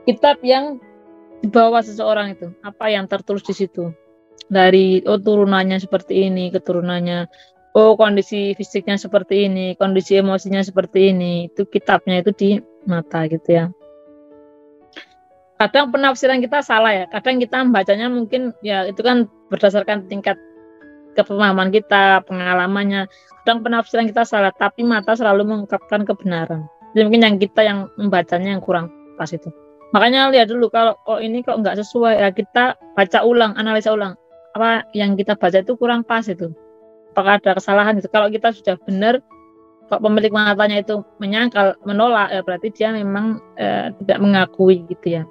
kitab yang dibawa seseorang itu. Apa yang tertulis di situ. Dari turunannya seperti ini, keturunannya, kondisi fisiknya seperti ini, kondisi emosinya seperti ini, itu kitabnya itu di mata gitu ya. Kadang penafsiran kita salah ya, kadang kita membacanya mungkin ya itu kan berdasarkan tingkat kepemahaman kita, pengalamannya. Kadang penafsiran kita salah, tapi mata selalu mengungkapkan kebenaran. Jadi mungkin yang kita yang membacanya yang kurang pas itu. Makanya lihat dulu kalau ini kok nggak sesuai ya, kita baca ulang, analisa ulang. Apa yang kita baca itu kurang pas itu. Apakah ada kesalahan itu? Kalau kita sudah benar, kok pemilik matanya itu menyangkal, menolak, ya berarti dia memang tidak mengakui gitu ya.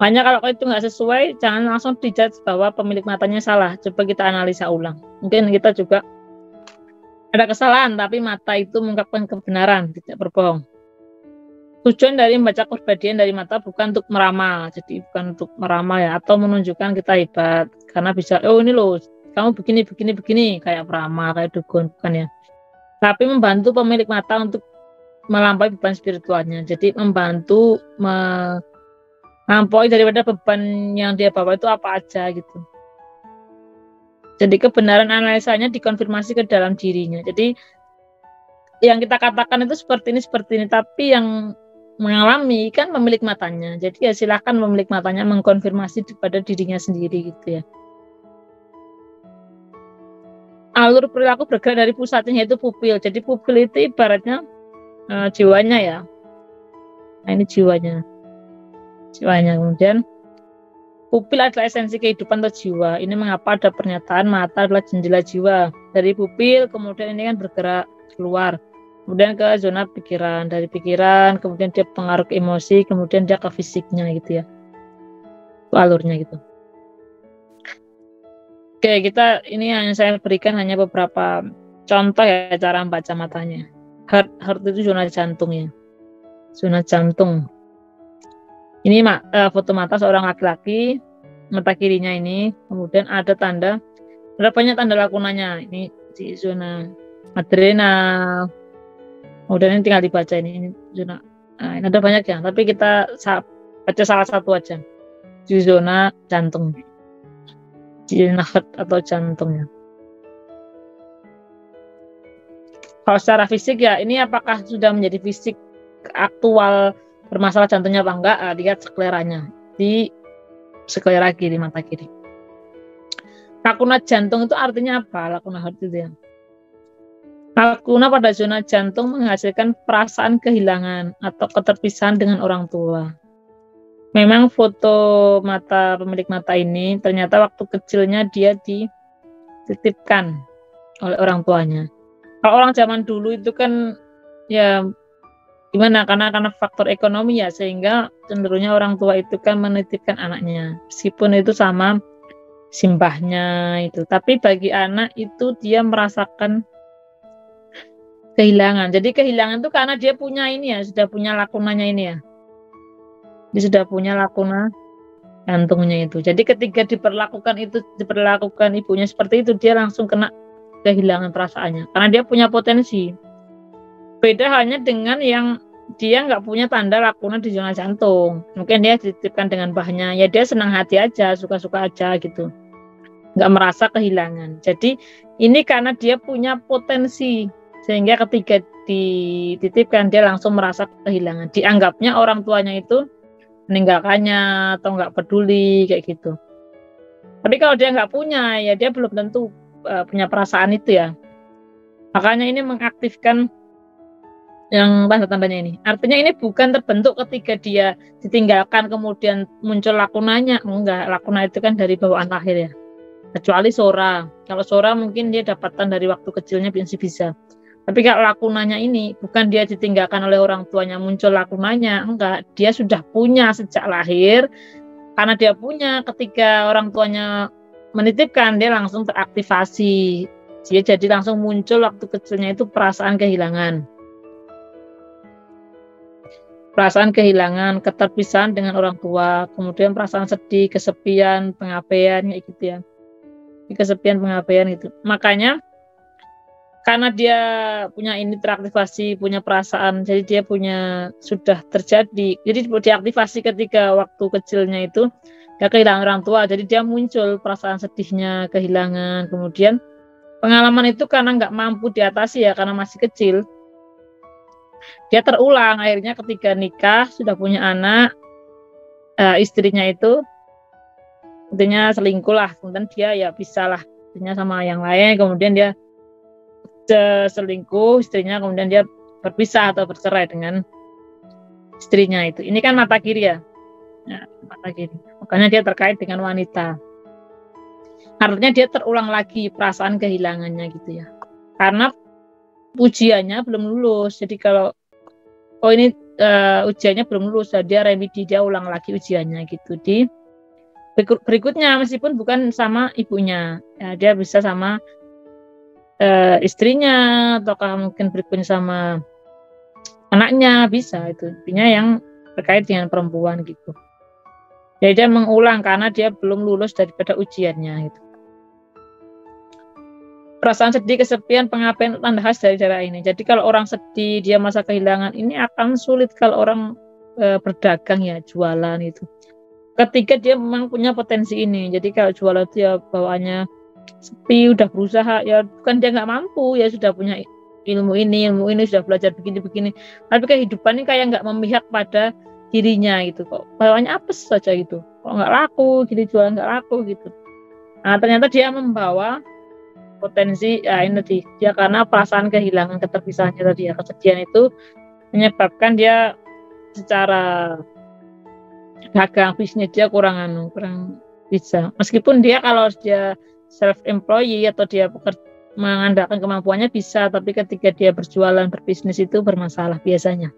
Makanya kalau itu nggak sesuai, jangan langsung dijudge bahwa pemilik matanya salah. Coba kita analisa ulang. Mungkin kita juga ada kesalahan, tapi mata itu mengungkapkan kebenaran, tidak berbohong. Tujuan dari membaca kepribadian dari mata bukan untuk meramal, jadi bukan untuk meramal ya, atau menunjukkan kita hebat. Karena bisa, ini loh, kamu begini, kayak peramal, kayak dukun, bukan ya. Tapi membantu pemilik mata untuk melampaui beban spiritualnya. Jadi membantu melampaui daripada beban yang dia bawa itu apa aja gitu. Jadi kebenaran analisanya dikonfirmasi ke dalam dirinya. Jadi yang kita katakan itu seperti ini, tapi yang mengalami kan pemilik matanya. Jadi ya silakan pemilik matanya mengkonfirmasi kepada dirinya sendiri gitu ya. Alur perilaku bergerak dari pusatnya yaitu pupil. Jadi pupil itu ibaratnya jiwanya ya. Nah ini jiwanya. Kemudian pupil adalah esensi kehidupan atau jiwa. Ini mengapa ada pernyataan mata adalah jendela jiwa. Dari pupil kemudian ini kan bergerak keluar. Kemudian ke zona pikiran, dari pikiran kemudian dia pengaruh ke emosi, kemudian dia ke fisiknya gitu ya. Itu alurnya gitu. Oke, ini hanya saya berikan hanya beberapa contoh ya cara membaca matanya. Heart itu zona jantung ya. Zona jantung. Ini foto mata seorang laki-laki, mata kirinya ini, kemudian ada banyak tanda lakunanya. Ini di zona adrenal. Kemudian ini tinggal dibaca ini zona. Nah, ini ada banyak ya, tapi kita baca salah satu aja. Di zona jantung. Di zona heart atau jantungnya. Kalau secara fisik ya, ini apakah sudah menjadi fisik aktual bermasalah jantungnya apa enggak? Lihat skleranya di sklera kiri, mata kiri. Lakuna jantung itu artinya apa? Lakuna heart itu ya. Lakuna pada zona jantung menghasilkan perasaan kehilangan atau keterpisahan dengan orang tua. Memang foto mata pemilik mata ini ternyata waktu kecilnya dia dititipkan oleh orang tuanya. Kalau orang zaman dulu itu kan ya gimana, karena faktor ekonomi ya, sehingga cenderungnya orang tua itu kan menitipkan anaknya meskipun itu sama simbahnya itu, tapi bagi anak itu dia merasakan kehilangan. Jadi kehilangan itu karena dia punya ini ya, sudah punya lakunanya ini ya, dia sudah punya lakuna jantungnya itu. Jadi ketika diperlakukan ibunya seperti itu, dia langsung kena kehilangan perasaannya karena dia punya potensi. Beda halnya dengan yang dia nggak punya tanda lakuna di zona jantung. Mungkin dia dititipkan dengan mbahnya, ya dia senang hati aja, suka-suka aja gitu, nggak merasa kehilangan. Jadi ini karena dia punya potensi, sehingga ketika dititipkan dia langsung merasa kehilangan. Dianggapnya orang tuanya itu meninggalkannya atau nggak peduli kayak gitu. Tapi kalau dia nggak punya, ya dia belum tentu punya perasaan itu ya. Makanya ini mengaktifkan yang tanda-tandanya ini. Artinya ini bukan terbentuk ketika dia ditinggalkan kemudian muncul lakunanya. Enggak, lakuna itu kan dari bawaan lahir ya. Kecuali Sora. Kalau Sora mungkin dia dapatkan dari waktu kecilnya bisa. Tapi kalau lakunanya ini bukan dia ditinggalkan oleh orang tuanya muncul lakunanya, enggak, dia sudah punya sejak lahir. Karena dia punya ketika orang tuanya menitipkan, dia langsung teraktivasi. Dia jadi langsung muncul waktu kecilnya itu perasaan kehilangan. Perasaan kehilangan, keterpisahan dengan orang tua, kemudian perasaan sedih, kesepian, pengabaian kayak gitu ya. Kesepian, pengabaian gitu. Makanya karena dia punya ini teraktivasi, punya perasaan, jadi dia punya sudah terjadi. Jadi diaktifasi ketika waktu kecilnya itu dia kehilangan orang tua, jadi dia muncul perasaan sedihnya, kehilangan. Kemudian pengalaman itu karena nggak mampu diatasi ya, karena masih kecil. Dia terulang akhirnya ketika nikah, sudah punya anak, istrinya itu intinya selingkuh lah. Kemudian dia ya bisa lah istrinya sama yang lain, kemudian dia selingkuh istrinya, kemudian dia berpisah atau bercerai dengan istrinya itu. Ini kan mata kiri ya, mata kiri. Makanya dia terkait dengan wanita. Artinya dia terulang lagi perasaan kehilangannya gitu ya. Karena ujiannya belum lulus. Jadi kalau ini ujiannya belum lulus, dia remedi, dia ulang lagi ujiannya gitu. Di berikutnya meskipun bukan sama ibunya, ya, dia bisa sama istrinya, ataukah mungkin berikutnya sama anaknya, bisa itu. Intinya yang terkait dengan perempuan gitu. Jadi dia mengulang karena dia belum lulus daripada ujiannya gitu. Perasaan sedih, kesepian, pengabaian tanda khas dari daerah ini. Jadi kalau orang sedih, dia masa kehilangan, ini akan sulit kalau orang berdagang ya, jualan itu. Ketika dia memang punya potensi ini. Jadi kalau jualan itu ya bawaannya sepi, udah berusaha, ya bukan dia nggak mampu, ya sudah punya ilmu ini sudah belajar begini. Tapi kehidupan ini kayak nggak memihak pada dirinya gitu, kok bawaannya apes saja gitu, kok nggak laku, jadi jualan nggak laku gitu. Nah ternyata dia membawa potensi, ya ini tadi, dia karena perasaan kehilangan, keterpisahannya tadi ya, kesedihan itu menyebabkan dia secara dagang bisnis dia kurang bisa. Meskipun dia kalau dia self-employee atau dia mengandalkan kemampuannya bisa, tapi ketika dia berjualan, berbisnis itu bermasalah biasanya.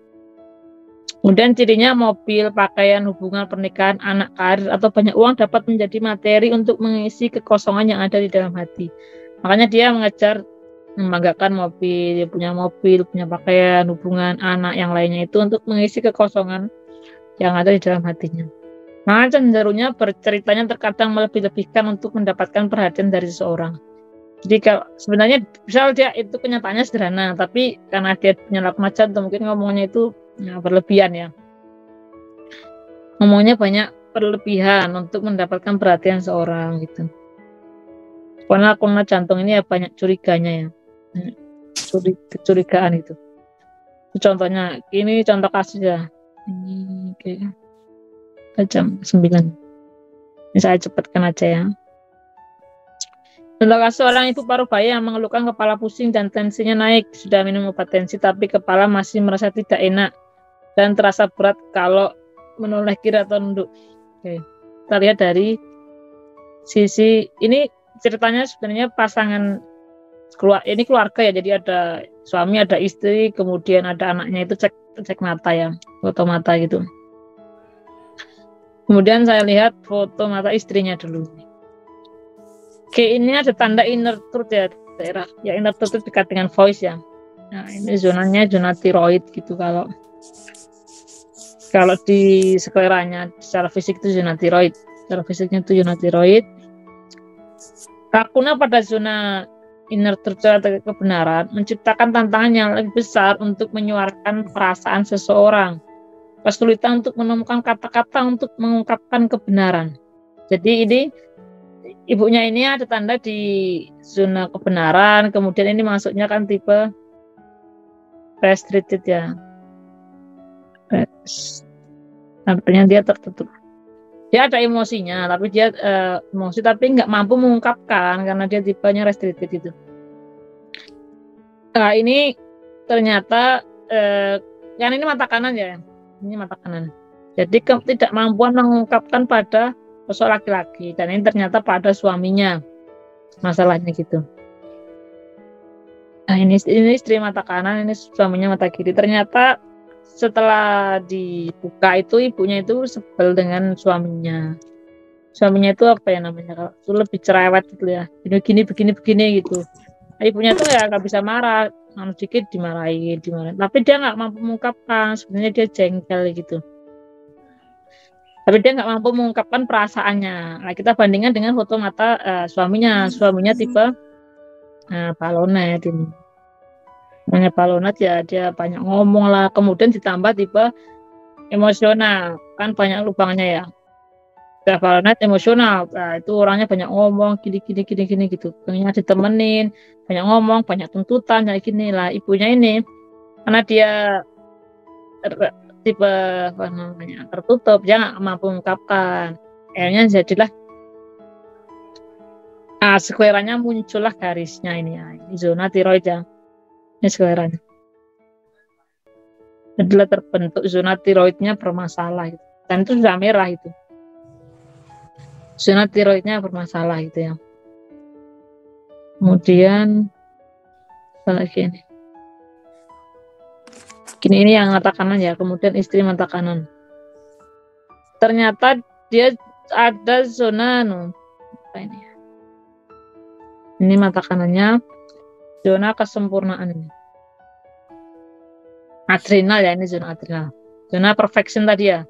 Kemudian cirinya mobil, pakaian, hubungan, pernikahan, anak, karir, atau banyak uang dapat menjadi materi untuk mengisi kekosongan yang ada di dalam hati. Makanya dia mengejar membanggakan mobil, dia punya mobil, punya pakaian, hubungan, anak, yang lainnya itu untuk mengisi kekosongan yang ada di dalam hatinya. Maka cenderungnya berceritanya terkadang melebih-lebihkan untuk mendapatkan perhatian dari seseorang. Jadi kalau sebenarnya misal dia itu kenyataannya sederhana, tapi karena dia punya laknat jantung, mungkin ngomongnya itu berlebihan ya. Ngomongnya banyak berlebihan untuk mendapatkan perhatian seorang gitu. Karena laknat jantung ini ya banyak curiganya ya. Kecurigaan itu. Contohnya, ini contoh kasus ya. Ini kayak jam 9. Ini saya cepatkan aja ya. Contoh kasus seorang ibu paruh baya yang mengeluhkan kepala pusing dan tensinya naik. Sudah minum obat tensi tapi kepala masih merasa tidak enak dan terasa berat kalau menoleh kiri atau nunduk. Oke. Kita lihat dari sisi ini, ceritanya sebenarnya pasangan keluarga ya. Jadi ada suami, ada istri, kemudian ada anaknya, itu cek mata ya, foto mata gitu. Kemudian saya lihat foto mata istrinya dulu. Oke, ini ada tanda inner truth ya, daerah ya, inner truth itu dekat dengan voice ya. Nah ini zonanya zona tiroid gitu, kalau di skleranya secara fisik itu zona tiroid, secara fisiknya itu zona tiroid. Lakuna pada zona inner truth atau kebenaran menciptakan tantangan yang lebih besar untuk menyuarakan perasaan seseorang, kesulitan untuk menemukan kata-kata untuk mengungkapkan kebenaran. Jadi ini ibunya ini ada tanda di zona kebenaran, kemudian ini masuknya kan tipe restricted ya. artinya dia tertutup. Dia ada emosinya, tapi dia emosi tapi nggak mampu mengungkapkan karena dia tipenya restricted itu. Nah ini ternyata kan ini mata kanan ya, ini mata kanan. Jadi ketidakmampuan mengungkapkan pada sosok laki-laki, dan ini ternyata pada suaminya masalahnya gitu. Nah ini istri mata kanan, ini suaminya mata kiri. Ternyata setelah dibuka itu ibunya itu sebel dengan suaminya. Suaminya itu apa ya namanya, kalau itu lebih cerewet gitu ya, begini gitu. Nah, ibunya itu ya nggak bisa marah, dikit dimarahin. Tapi dia nggak mampu mengungkapkan, sebenarnya dia jengkel gitu. Tapi dia nggak mampu mengungkapkan perasaannya. Nah, kita bandingkan dengan foto mata suaminya tipe balonet ini. Namanya balonet ya dia banyak ngomong lah, kemudian ditambah tipe emosional, kan banyak lubangnya ya. Udah balonet emosional, nah, itu orangnya banyak ngomong, gini gitu. Pengennya ditemenin, banyak ngomong, banyak tuntutan, kayak gini lah. Ibunya ini, karena dia tipe apa namanya tertutup, dia nggak mampu mengungkapkan. Akhirnya jadilah skleranya muncullah garisnya ini ya. Ini zona tiroid ya. Ini skleranya. Jadilah terbentuk zona tiroidnya bermasalah gitu. Dan itu sudah merah itu. Zona tiroidnya bermasalah gitu ya. Kemudian apa lagi ini? Ini yang mata kanan ya, kemudian istri mata kanan. Ternyata dia ada zona apa ini ya? Ini mata kanannya, zona kesempurnaan ini. Adrenal ya, ini zona adrenal. Zona perfection tadi ya.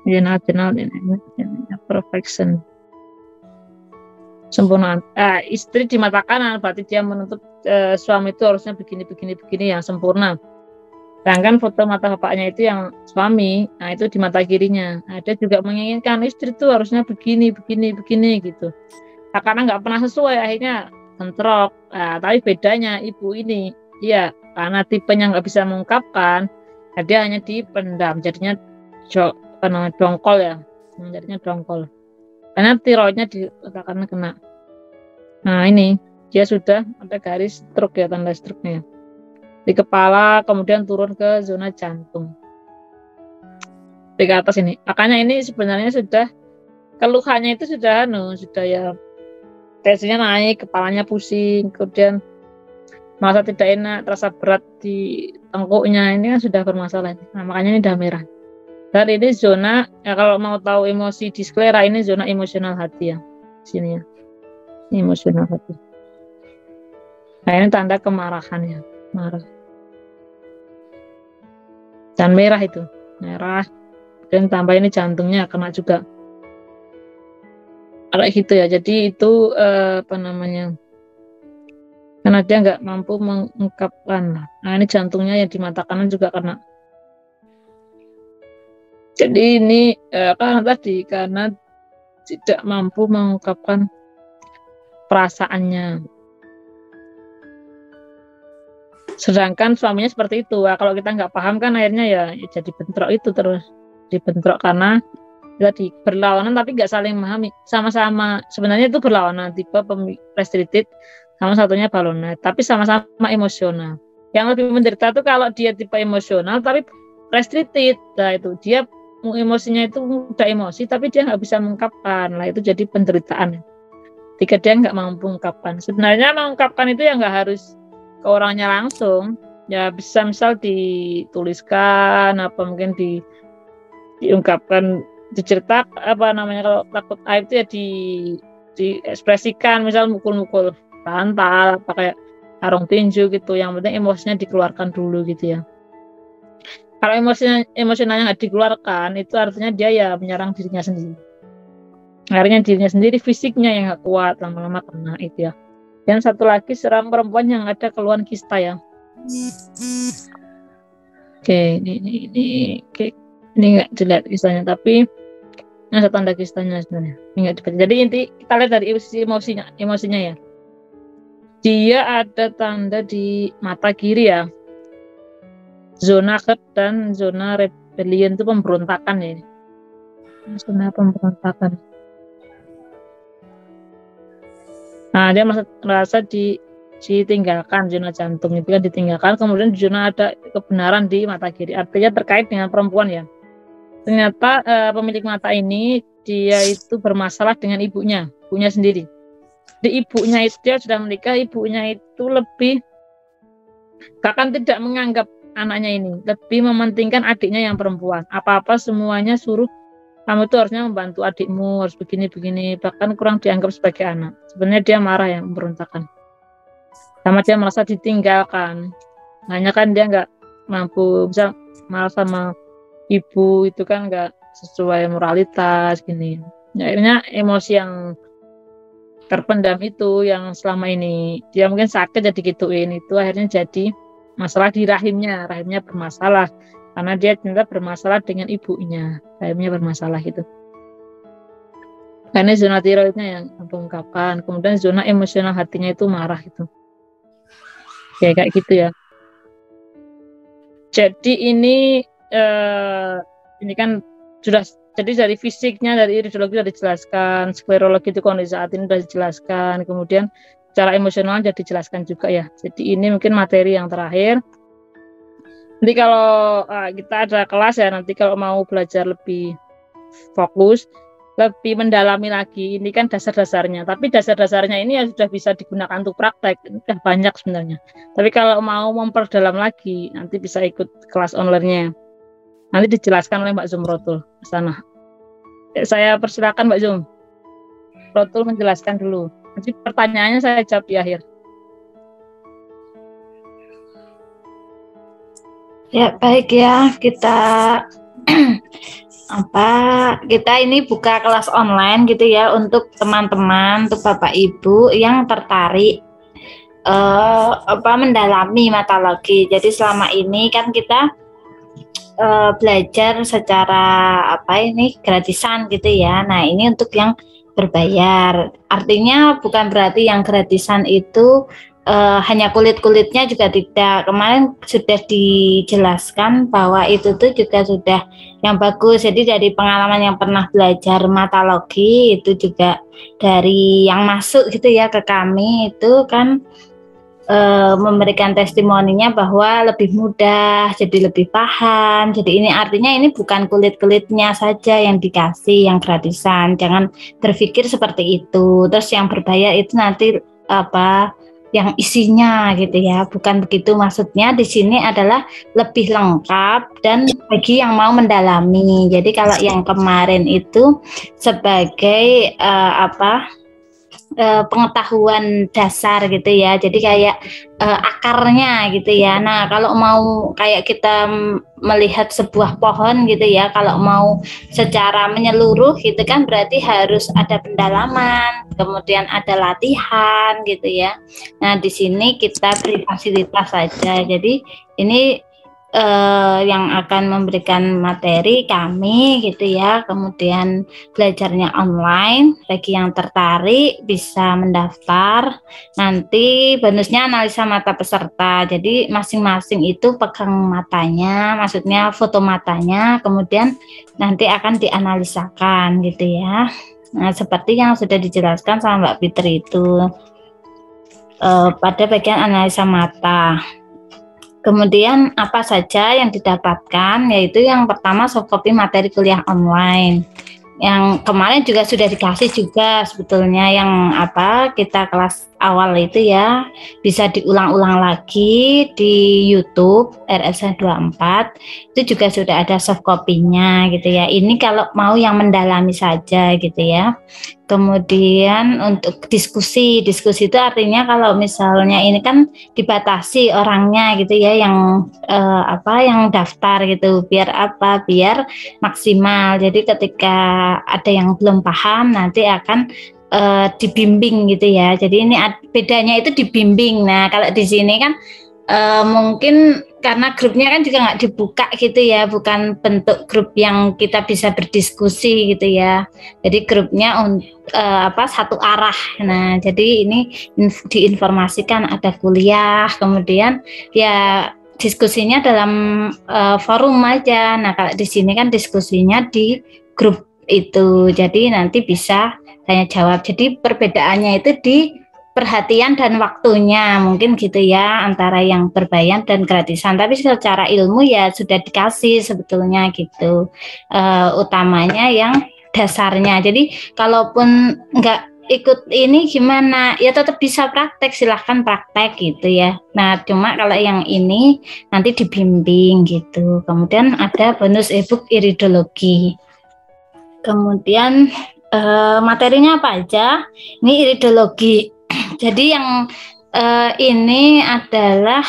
Zona adrenal ini perfection. Sempurnaan. Istri di mata kanan berarti dia menuntut suami itu harusnya begini yang sempurna. Sedangkan foto mata bapaknya itu yang suami, nah itu di mata kirinya. Nah, dia juga menginginkan istri itu harusnya begini gitu. Nah, karena nggak pernah sesuai akhirnya bentrok. Nah, tapi bedanya ibu ini, dia karena tipenya nggak bisa mengungkapkan, nah dia hanya dipendam, jadinya dongkol ya, jadinya dongkol. Karena tiroidnya dikatakan kena. Nah ini dia sudah ada garis stroke ya, tanda stroke-nya di kepala, kemudian turun ke zona jantung di atas ini. Makanya ini sebenarnya sudah keluhannya itu sudah ya tensinya naik, kepalanya pusing, kemudian merasa tidak enak, terasa berat di tengkuknya, ini kan sudah bermasalah. Nah makanya ini udah merah. Dan ini zona, ya kalau mau tahu emosi di sklera, ini zona emosional hati ya. Sini ya. Ini emosional hati. Nah ini tanda kemarahan ya. Marah. Dan merah itu. Merah. Dan tambah ini jantungnya kena juga. Kayak gitu ya. Jadi itu apa namanya. Karena dia nggak mampu mengungkapkan. Nah ini jantungnya yang di mata kanan juga kena. Jadi ini karena tidak mampu mengungkapkan perasaannya. Sedangkan suaminya seperti itu. Nah, kalau kita nggak paham kan akhirnya ya jadi bentrok itu terus. Dibentrok karena kita berlawanan tapi nggak saling memahami. Sama-sama sebenarnya itu berlawanan, tipe restricted sama satunya balonet, tapi sama-sama emosional. Yang lebih menderita itu kalau dia tipe emosional tapi restricted. Nah itu dia emosinya itu mudah emosi tapi dia nggak bisa mengungkapkan. Lah itu jadi penderitaan ketika dia nggak mampu mengungkapkan. Sebenarnya mengungkapkan itu ya nggak harus ke orangnya langsung, ya bisa misal dituliskan, apa mungkin diungkapkan, diceritakan, apa namanya, kalau takut aib itu ya diekspresikan, misal mukul-mukul bantal apa kayak arung tinju gitu. Yang penting emosinya dikeluarkan dulu gitu ya. Kalau emosionalnya nggak dikeluarkan, itu artinya dia ya menyerang dirinya sendiri. Akhirnya dirinya sendiri, fisiknya yang nggak kuat, lama-lama kena itu ya. Dan satu lagi serang perempuan yang ada keluhan kista ya. Oke, ini nggak dilihat kistanya, tapi ini ada tanda kistanya sebenarnya. Ini nggak dibaca. Jadi inti kita lihat dari emosinya ya. Dia ada tanda di mata kiri ya. Zona heart dan zona rebellion itu pemberontakan ya. Maksudnya pemberontakan. Nah, dia merasa ditinggalkan, zona jantung itu kan ditinggalkan, kemudian di zona ada kebenaran di mata kiri. Artinya terkait dengan perempuan ya. Ternyata pemilik mata ini dia itu bermasalah dengan ibunya sendiri. Di ibunya itu dia sudah menikah, ibunya itu lebih bahkan tidak menganggap anaknya ini, lebih mementingkan adiknya yang perempuan. Apa-apa semuanya suruh kamu tuh harusnya membantu adikmu, harus begini-begini, bahkan kurang dianggap sebagai anak. Sebenarnya dia marah ya, memberontakan. Sama dia merasa ditinggalkan. Hanya kan dia nggak mampu, bisa marah sama ibu itu kan nggak sesuai moralitas gini. Ya, akhirnya emosi yang terpendam itu yang selama ini dia mungkin sakit jadi gituin, itu akhirnya jadi masalah di rahimnya bermasalah karena dia ternyata bermasalah dengan ibunya, rahimnya bermasalah gitu. Karena zona tiroidnya yang mengungkapkan, kemudian zona emosional hatinya itu marah gitu. Kayak gitu ya. Jadi ini kan sudah, jadi dari fisiknya, dari iridologi sudah dijelaskan, sklerologi itu kondisi saat ini sudah dijelaskan, kemudian secara emosional sudah dijelaskan juga ya. Jadi ini mungkin materi yang terakhir. Nanti kalau kita ada kelas ya, nanti kalau mau belajar lebih fokus, lebih mendalami lagi, ini kan dasar-dasarnya. Tapi dasar-dasarnya ini ya sudah bisa digunakan untuk praktek, sudah banyak sebenarnya. Tapi kalau mau memperdalam lagi, nanti bisa ikut kelas online-nya. Nanti dijelaskan oleh Mbak Zumrotul ke sana. Saya persilakan Mbak Zumrotul menjelaskan dulu. Nanti pertanyaannya saya jawab di akhir. Ya, baik ya, kita kita ini buka kelas online gitu ya untuk teman-teman, untuk Bapak Ibu yang tertarik mendalami matologi. Jadi selama ini kan kita belajar secara gratisan gitu ya. Nah, ini untuk yang berbayar. Artinya bukan berarti yang gratisan itu hanya kulit-kulitnya juga tidak. Kemarin sudah dijelaskan bahwa itu tuh juga sudah yang bagus. Jadi dari pengalaman yang pernah belajar matologi itu juga dari yang masuk gitu ya ke kami itu kan memberikan testimoninya bahwa lebih mudah, jadi lebih paham. Jadi ini artinya ini bukan kulit-kulitnya saja yang dikasih, yang gratisan. Jangan berpikir seperti itu. Terus yang berbayar itu nanti yang isinya gitu ya, bukan begitu maksudnya. Di sini adalah lebih lengkap dan bagi yang mau mendalami. Jadi kalau yang kemarin itu sebagai pengetahuan dasar gitu ya, jadi kayak akarnya gitu ya. Nah, kalau mau kayak kita melihat sebuah pohon gitu ya, kalau mau secara menyeluruh gitu kan berarti harus ada pendalaman, kemudian ada latihan gitu ya. Nah, di sini kita beri fasilitas saja. Jadi ini yang akan memberikan materi kami gitu ya, kemudian belajarnya online. Bagi yang tertarik bisa mendaftar. Nanti bonusnya analisa mata peserta, jadi masing-masing itu pegang matanya, maksudnya foto matanya, kemudian nanti akan dianalisakan gitu ya. Nah, seperti yang sudah dijelaskan sama Mbak Fitri itu pada bagian analisa mata. Kemudian apa saja yang didapatkan, yaitu yang pertama soft copy materi kuliah online. Yang kemarin juga sudah dikasih juga sebetulnya, yang kita kelas awal itu ya, bisa diulang-ulang lagi di YouTube RSN 24, itu juga sudah ada soft copy-nya gitu ya. Ini kalau mau yang mendalami saja gitu ya. Kemudian untuk diskusi itu artinya kalau misalnya ini kan dibatasi orangnya gitu ya, yang yang daftar gitu, biar maksimal. Jadi ketika ada yang belum paham nanti akan dibimbing gitu ya. Jadi ini bedanya itu dibimbing. Nah, kalau di sini kan mungkin karena grupnya kan juga nggak dibuka gitu ya, bukan bentuk grup yang kita bisa berdiskusi gitu ya. Jadi grupnya satu arah. Nah, jadi ini diinformasikan ada kuliah, kemudian ya diskusinya dalam forum aja. Nah, kalau di sini kan diskusinya di grup itu. Jadi nanti bisa tanya jawab. Jadi perbedaannya itu di perhatian dan waktunya mungkin gitu ya, antara yang berbayar dan gratisan. Tapi secara ilmu ya sudah dikasih sebetulnya gitu. Utamanya yang dasarnya. Jadi kalaupun nggak ikut ini gimana, ya tetap bisa praktek, silahkan praktek gitu ya. Nah cuma kalau yang ini nanti dibimbing gitu. Kemudian ada bonus ebook iridologi. Kemudian materinya apa aja? Ini iridologi. Jadi yang ini adalah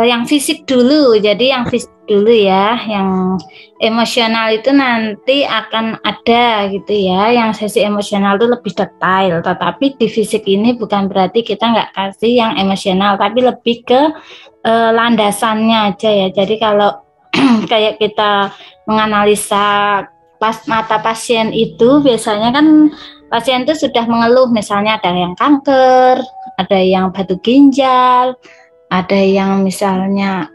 yang fisik dulu. Jadi yang fisik dulu ya. Yang emosional itu nanti akan ada gitu ya. Yang sesi emosional itu lebih detail. Tetapi di fisik ini bukan berarti kita nggak kasih yang emosional, tapi lebih ke landasannya aja ya. Jadi kalau kayak kita menganalisa mata pasien itu biasanya kan pasien itu sudah mengeluh, misalnya ada yang kanker, ada yang batu ginjal, ada yang misalnya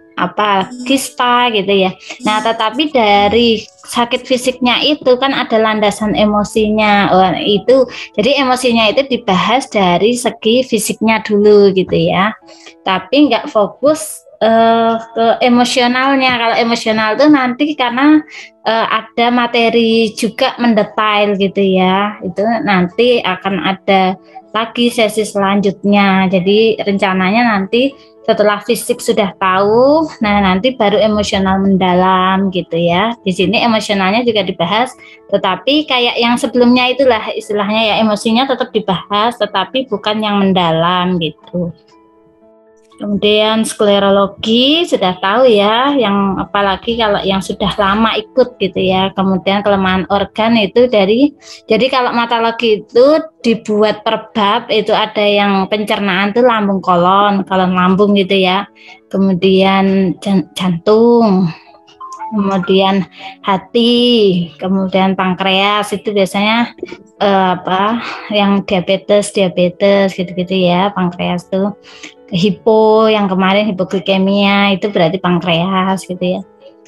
kista gitu ya. Nah, tetapi dari sakit fisiknya itu kan ada landasan emosinya. Itu jadi emosinya itu dibahas dari segi fisiknya dulu gitu ya. Tapi nggak fokus ke emosionalnya. Kalau emosional itu nanti karena ada materi juga mendetail gitu ya, itu nanti akan ada lagi sesi selanjutnya. Jadi rencananya nanti setelah fisik sudah tahu, nah nanti baru emosional mendalam gitu ya. Di sini emosionalnya juga dibahas, tetapi kayak yang sebelumnya itulah istilahnya ya, emosinya tetap dibahas tetapi bukan yang mendalam gitu. Kemudian sklerologi sudah tahu ya, yang apalagi kalau yang sudah lama ikut gitu ya. Kemudian kelemahan organ itu jadi kalau matologi itu dibuat per bab, itu ada yang pencernaan tuh lambung kolon lambung gitu ya. Kemudian jantung, kemudian hati, kemudian pankreas, itu biasanya yang diabetes gitu-gitu ya, pankreas tuh. Hipo yang kemarin hipoglikemia itu berarti pankreas gitu ya.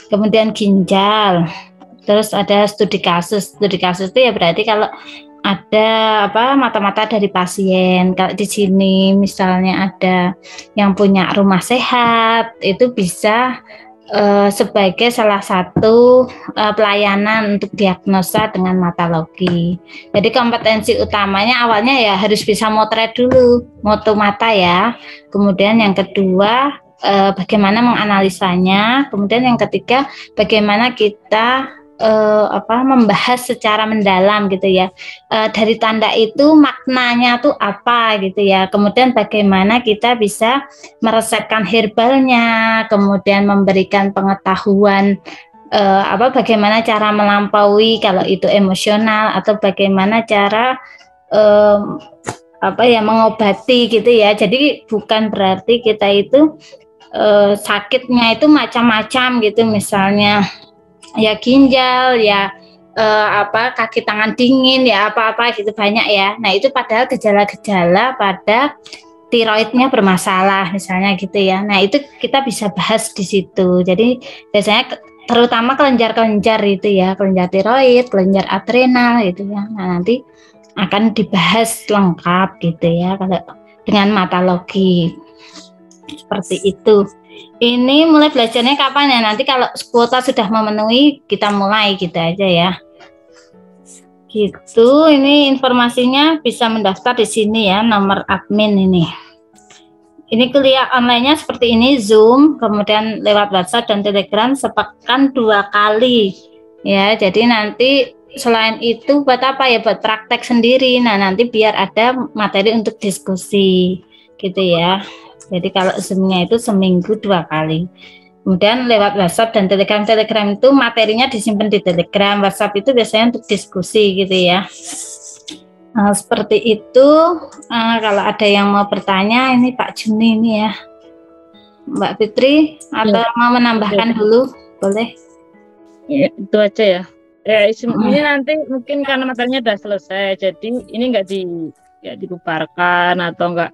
Kemudian ginjal. Terus ada studi kasus itu ya berarti kalau ada mata-mata dari pasien. Kalau di sini misalnya ada yang punya rumah sehat, itu bisa sebagai salah satu pelayanan untuk diagnosa dengan matologi. Jadi kompetensi utamanya awalnya ya harus bisa motret dulu, moto mata ya. Kemudian yang kedua bagaimana menganalisanya. Kemudian yang ketiga bagaimana kita membahas secara mendalam gitu ya. Dari tanda itu maknanya tuh apa gitu ya. Kemudian bagaimana kita bisa meresepkan herbalnya, kemudian memberikan pengetahuan bagaimana cara melampaui kalau itu emosional, atau bagaimana cara mengobati gitu ya. Jadi bukan berarti kita itu sakitnya itu macam-macam gitu, misalnya ya ginjal, ya kaki tangan dingin, ya apa-apa gitu banyak ya. Nah itu padahal gejala-gejala pada tiroidnya bermasalah misalnya gitu ya. Nah itu kita bisa bahas di situ. Jadi biasanya terutama kelenjar-kelenjar itu ya, kelenjar tiroid, kelenjar adrenal gitu ya. Nah nanti akan dibahas lengkap gitu ya kalau dengan matologi seperti itu. Ini mulai belajarnya kapan ya? Nanti kalau kuota sudah memenuhi kita mulai gitu aja ya. Gitu, ini informasinya bisa mendaftar di sini ya, nomor admin ini. Ini kuliah online-nya seperti ini, Zoom, kemudian lewat WhatsApp dan Telegram sepekan 2 kali. Ya, jadi nanti selain itu buat apa ya? Buat praktek sendiri. Nah, nanti biar ada materi untuk diskusi gitu ya. Jadi kalau Zoom-nya itu seminggu 2 kali. Kemudian lewat WhatsApp dan Telegram. Telegram itu materinya disimpan di Telegram. WhatsApp itu biasanya untuk diskusi gitu ya. Nah, seperti itu. Kalau ada yang mau bertanya, ini Pak Juni ini ya. Mbak Fitri, atau mau menambahkan dulu, boleh? Ya, itu aja ya. Ini nanti mungkin karena materinya udah selesai, jadi ini nggak dibubarkan atau nggak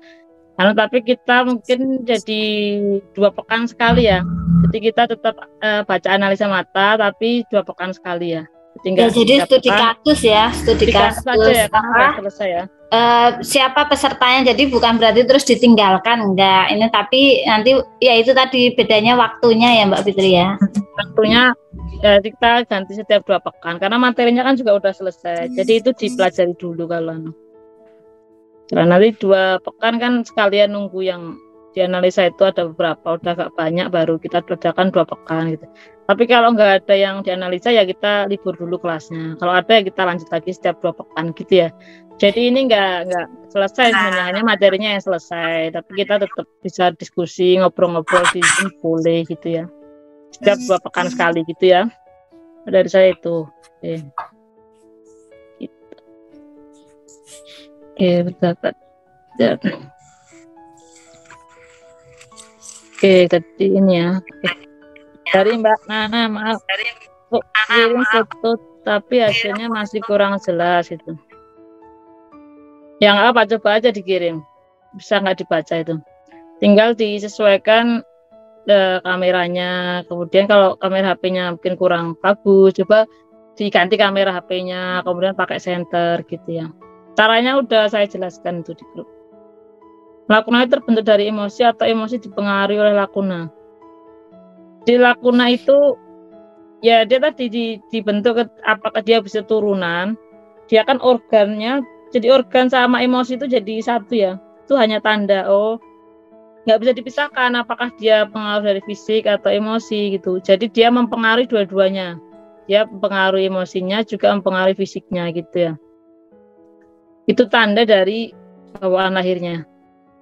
Tapi kita mungkin jadi 2 pekan sekali ya. Jadi kita tetap baca analisa mata, tapi 2 pekan sekali ya. Jadi studi kasus ya, studi kasus saja ya, karena selesai ya. Siapa pesertanya, jadi bukan berarti terus ditinggalkan, enggak. Ini tapi nanti ya itu tadi bedanya waktunya ya Mbak Fitri ya. Waktunya ya kita ganti setiap 2 pekan, karena materinya kan juga udah selesai. Jadi itu dipelajari dulu kalau. Nah, nanti 2 pekan kan sekalian nunggu yang dianalisa itu ada beberapa, udah agak banyak baru kita adakan 2 pekan gitu. Tapi kalau nggak ada yang dianalisa ya kita libur dulu kelasnya. Kalau ada ya kita lanjut lagi setiap 2 pekan gitu ya. Jadi ini nggak selesai sebenarnya, hanya materinya yang selesai. Tapi kita tetap bisa diskusi, ngobrol-ngobrol di sini boleh gitu ya. Setiap 2 pekan sekali gitu ya. Dari saya itu. Betul. Tadi ini ya. Dari Mbak Nana, maaf. Kirim foto tapi hasilnya masih kurang jelas itu. Yang apa coba aja dikirim. Bisa nggak dibaca itu. Tinggal disesuaikan kameranya. Kemudian kalau kamera HP-nya mungkin kurang bagus, coba diganti kamera HP-nya, kemudian pakai senter gitu ya. Caranya udah saya jelaskan itu di grup. Lakuna itu terbentuk dari emosi atau emosi dipengaruhi oleh lakuna. Di lakuna itu ya dia tadi dibentuk apakah dia bisa turunan. Dia kan organnya, jadi organ sama emosi itu jadi satu ya. Itu hanya tanda, nggak bisa dipisahkan apakah dia pengaruh dari fisik atau emosi gitu. Jadi dia mempengaruhi dua-duanya. Dia mempengaruhi emosinya juga mempengaruhi fisiknya gitu ya. Itu tanda dari bawaan lahirnya.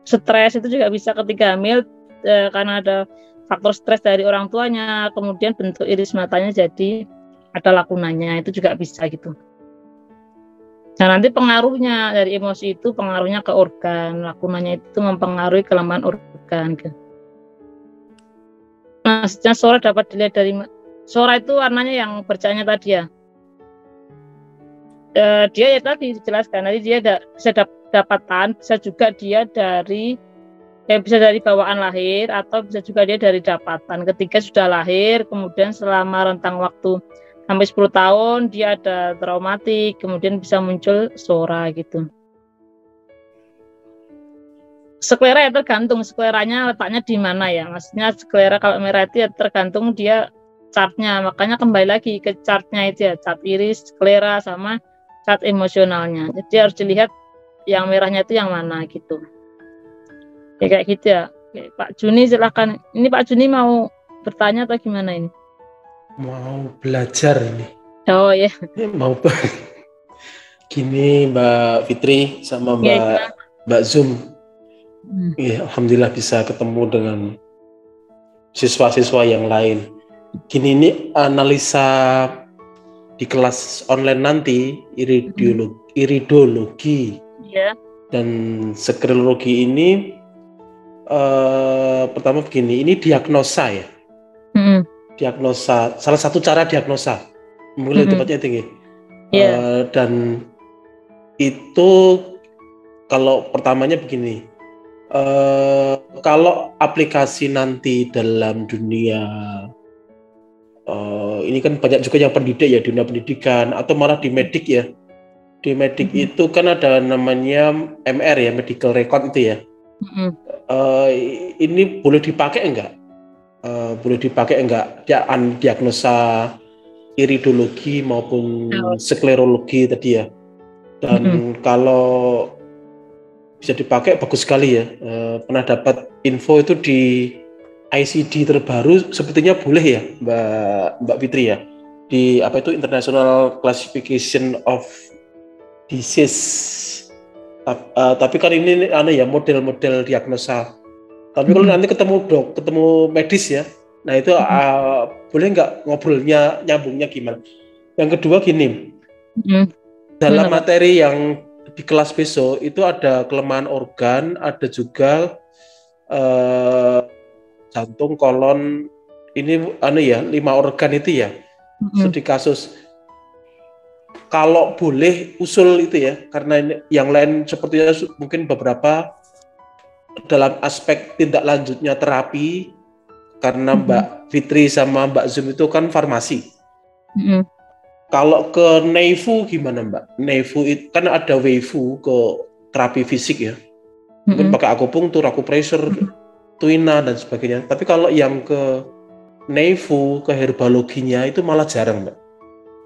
Stres itu juga bisa ketika hamil karena ada faktor stres dari orang tuanya, kemudian bentuk iris matanya jadi ada lakunanya, itu juga bisa gitu. Nah nanti pengaruhnya dari emosi itu pengaruhnya ke organ, lakunanya itu mempengaruhi kelemahan organ. Maksudnya sora dapat dilihat dari sora itu warnanya yang bercahaya tadi ya. Dia ya tadi dijelaskan, nanti dia bisa dapatan, bisa juga dia dari bisa dari bawaan lahir atau bisa juga dia dari dapatan. Ketika sudah lahir, kemudian selama rentang waktu sampai 10 tahun dia ada traumatik, kemudian bisa muncul sora gitu. Sklera ya tergantung skleranya letaknya di mana ya. Maksudnya sklera kalau merah itu ya tergantung dia chartnya. Makanya kembali lagi ke chartnya itu ya, chart iris, sklera sama chart emosionalnya. Jadi harus dilihat yang merahnya itu yang mana gitu. Ya kayak gitu ya. Oke, Pak Juni silakan. Ini Pak Juni mau bertanya atau gimana ini? Mau belajar ini. Oh ya. Mau gini Mbak Fitri sama Mbak Zoom. Ya, alhamdulillah bisa ketemu dengan siswa-siswa yang lain. Gini, ini analisa di kelas online nanti iridologi dan sklerologi ini pertama begini, ini diagnosa ya. Diagnosa, salah satu cara diagnosa mulai tepatnya tinggi. Dan itu kalau pertamanya begini, kalau aplikasi nanti dalam dunia ini kan banyak juga yang pendidik ya, dunia pendidikan atau malah di medik ya. Di medik itu kan ada namanya MR ya, medical record itu ya. Ini boleh dipakai enggak? Boleh dipakai enggak? Diagnosa iridologi maupun sklerologi tadi ya. Dan kalau bisa dipakai bagus sekali ya. Pernah dapat info itu di ICD terbaru sepertinya boleh ya Mbak Fitri ya, di apa itu International Classification of Disease. Tapi kan ini ya model-model diagnosa. Tapi kalau nanti ketemu medis ya, nah itu boleh nggak ngobrolnya nyambungnya gimana? Yang kedua gini, dalam materi yang di kelas besok itu ada kelemahan organ, ada juga jantung, kolon, ini ya 5 organ itu ya. Studi kasus. Kalau boleh usul itu ya, karena yang lain sepertinya mungkin beberapa dalam aspek tindak lanjutnya terapi, karena Mbak Fitri sama Mbak Zum itu kan farmasi. Kalau ke NEIFU gimana Mbak? NEIFU itu kan ada WIFU ke terapi fisik ya. Mungkin pakai akupunktur, akupressure, tuina dan sebagainya. Tapi kalau yang ke NEIFU, ke herbaloginya itu malah jarang Mbak.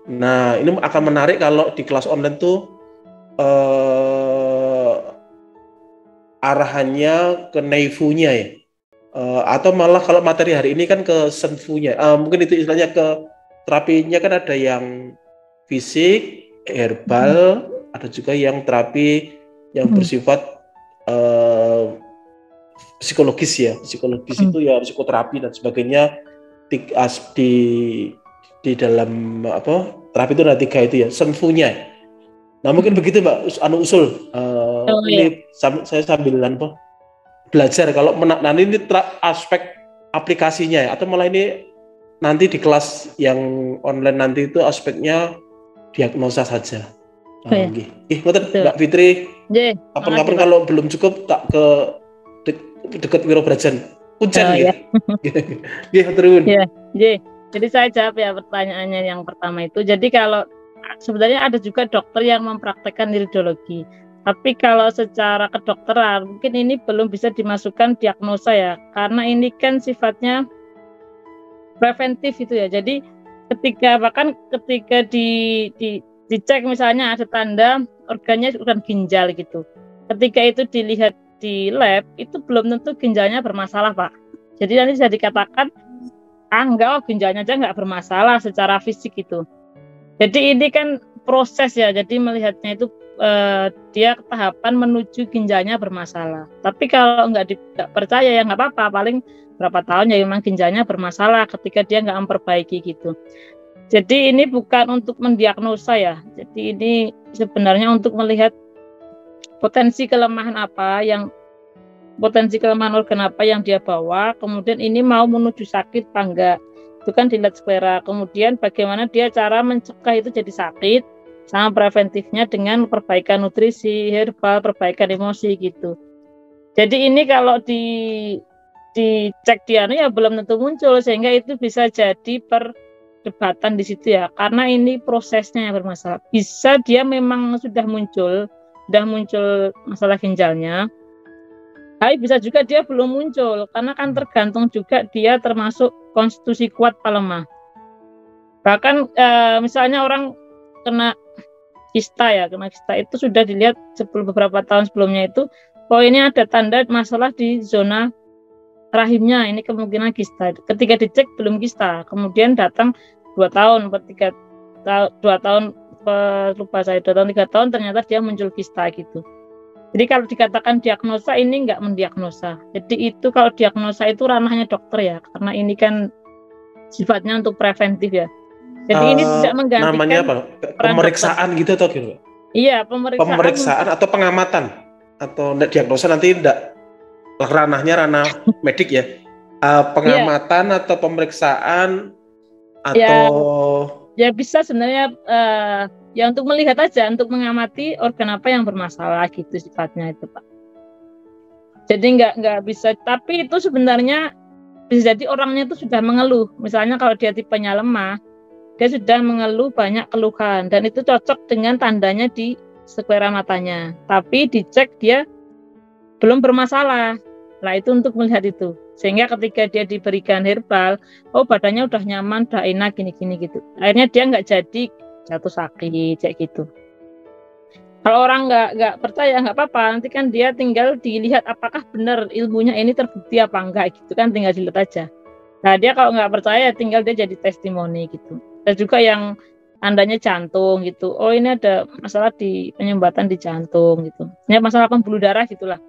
Nah ini akan menarik kalau di kelas online tuh arahannya ke NEIFU-nya ya. Atau malah kalau materi hari ini kan ke senfunya. Mungkin itu istilahnya ke terapinya kan ada yang fisik, herbal, ada juga yang terapi yang bersifat psikologis ya. Psikologis itu ya psikoterapi dan sebagainya di dalam apa terapi itu ada 3 itu ya, senfunya. Nah mungkin begitu Mbak usul. Ini saya sambil belajar kalau nanti ini aspek aplikasinya ya, atau malah ini nanti di kelas yang online nanti itu aspeknya diagnosa saja. Mbak Fitri, kapan-kapan kalau belum cukup tak ke dekat Wiro Brajan, Kuncen Jadi saya jawab ya pertanyaannya yang pertama itu. Jadi kalau sebenarnya ada juga dokter yang mempraktekkan iridologi. Tapi kalau secara kedokteran mungkin ini belum bisa dimasukkan diagnosa ya, karena ini kan sifatnya preventif itu ya. Jadi ketika dicek misalnya ada tanda organ ginjal gitu. Ketika itu dilihat di lab itu belum tentu ginjalnya bermasalah Pak. Jadi nanti bisa dikatakan enggak, ginjalnya aja nggak bermasalah secara fisik itu. Jadi ini kan proses ya. Jadi melihatnya itu dia tahapan menuju ginjalnya bermasalah. Tapi kalau nggak percaya ya nggak apa-apa, paling berapa tahun ya memang ginjalnya bermasalah ketika dia nggak memperbaiki gitu. Jadi ini bukan untuk mendiagnosa ya. Jadi ini sebenarnya untuk melihat potensi kelemahan organ apa yang dia bawa, kemudian ini mau menuju sakit apa enggak. Itu kan dilihat sklera. Kemudian bagaimana dia cara mencegah itu jadi sakit, sama preventifnya dengan perbaikan nutrisi, herbal, perbaikan emosi gitu. Jadi ini kalau dicek dia ya belum tentu muncul, sehingga itu bisa jadi perdebatan di situ ya, karena ini prosesnya yang bermasalah. Bisa dia memang sudah muncul masalah ginjalnya, tapi bisa juga dia belum muncul, karena kan tergantung juga dia termasuk konstitusi kuat apa lemah. Bahkan misalnya orang kena kista itu sudah dilihat beberapa tahun sebelumnya itu, ini ada tanda masalah di zona rahimnya, ini kemungkinan kista. Ketika dicek belum kista, kemudian datang 2 tahun, 3 tahun, lupa saya 2 tahun 3 tahun ternyata dia muncul kista gitu. Jadi kalau dikatakan diagnosa ini enggak mendiagnosa. Jadi itu kalau diagnosa itu ranahnya dokter ya, karena ini kan sifatnya untuk preventif ya. Jadi ini tidak menggantikan namanya apa? Pemeriksaan gitu atau gitu? Iya, pemeriksaan atau pengamatan atau diagnosa nanti tidak ranah medik ya. Pengamatan atau pemeriksaan atau ya bisa sebenarnya ya untuk melihat aja, untuk mengamati organ apa yang bermasalah gitu sifatnya itu Pak. Jadi nggak bisa, tapi itu sebenarnya bisa jadi orangnya itu sudah mengeluh. Misalnya kalau dia tipenya lemah, dia sudah mengeluh banyak keluhan dan itu cocok dengan tandanya di sklera matanya. Tapi dicek dia belum bermasalah. Nah itu untuk melihat itu. Sehingga ketika dia diberikan herbal, badannya udah nyaman, udah enak gini-gini gitu. Akhirnya dia nggak jadi jatuh sakit kayak gitu. Kalau orang nggak percaya nggak apa-apa, nanti kan dia tinggal dilihat apakah benar ilmunya ini terbukti apa enggak gitu kan, tinggal dilihat aja. Nah dia kalau nggak percaya tinggal dia jadi testimoni gitu. Dan juga yang tandanya jantung gitu, ini ada masalah di penyumbatan di jantung gitu. Ini masalah pembuluh darah gitulah.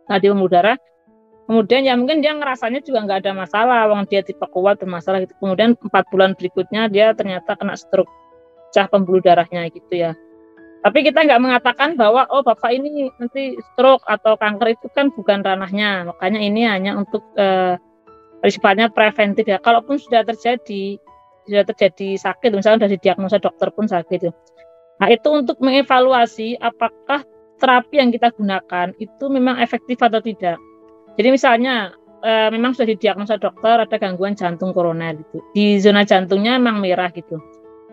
Nah di pembuluh darah, kemudian ya mungkin dia ngerasanya juga nggak ada masalah, wong dia tipe kuat bermasalah gitu. Kemudian 4 bulan berikutnya dia ternyata kena stroke, pecah pembuluh darahnya gitu ya. Tapi kita nggak mengatakan bahwa bapak ini nanti stroke atau kanker, itu kan bukan ranahnya. Makanya ini hanya untuk sifatnya preventif ya. Kalaupun sudah terjadi sakit, misalnya sudah didiagnosa dokter pun sakit. Nah itu untuk mengevaluasi apakah terapi yang kita gunakan itu memang efektif atau tidak. Jadi misalnya memang sudah didiagnosa dokter ada gangguan jantung koroner gitu. Di zona jantungnya memang merah gitu.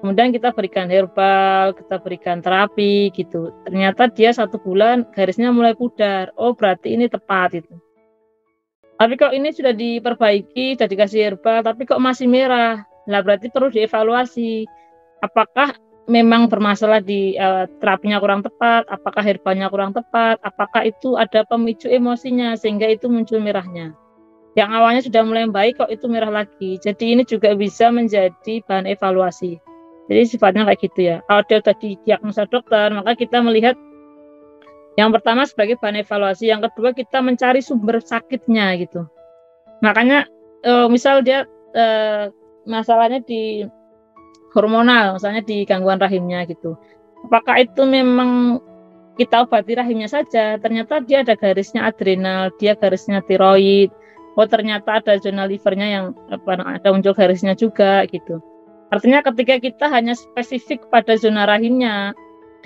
Kemudian kita berikan herbal, kita berikan terapi gitu. Ternyata dia 1 bulan garisnya mulai pudar. Oh berarti ini tepat itu. Tapi kok ini sudah diperbaiki, sudah dikasih herbal, tapi kok masih merah. Nah berarti perlu dievaluasi. Apakah memang bermasalah di terapinya kurang tepat, apakah herbalnya kurang tepat, apakah itu ada pemicu emosinya sehingga itu muncul merahnya. Yang awalnya sudah mulai baik kok itu merah lagi. Jadi ini juga bisa menjadi bahan evaluasi. Jadi sifatnya kayak gitu ya. Kalau dia sudah didiagnosa dokter, maka kita melihat yang pertama sebagai bahan evaluasi, yang kedua kita mencari sumber sakitnya gitu. Makanya misal dia masalahnya di hormonal, misalnya di gangguan rahimnya gitu. Apakah itu memang kita obati rahimnya saja? Ternyata dia ada garisnya adrenal, dia garisnya tiroid. Oh ternyata ada zona livernya yang ada muncul garisnya juga gitu. Artinya ketika kita hanya spesifik pada zona rahimnya,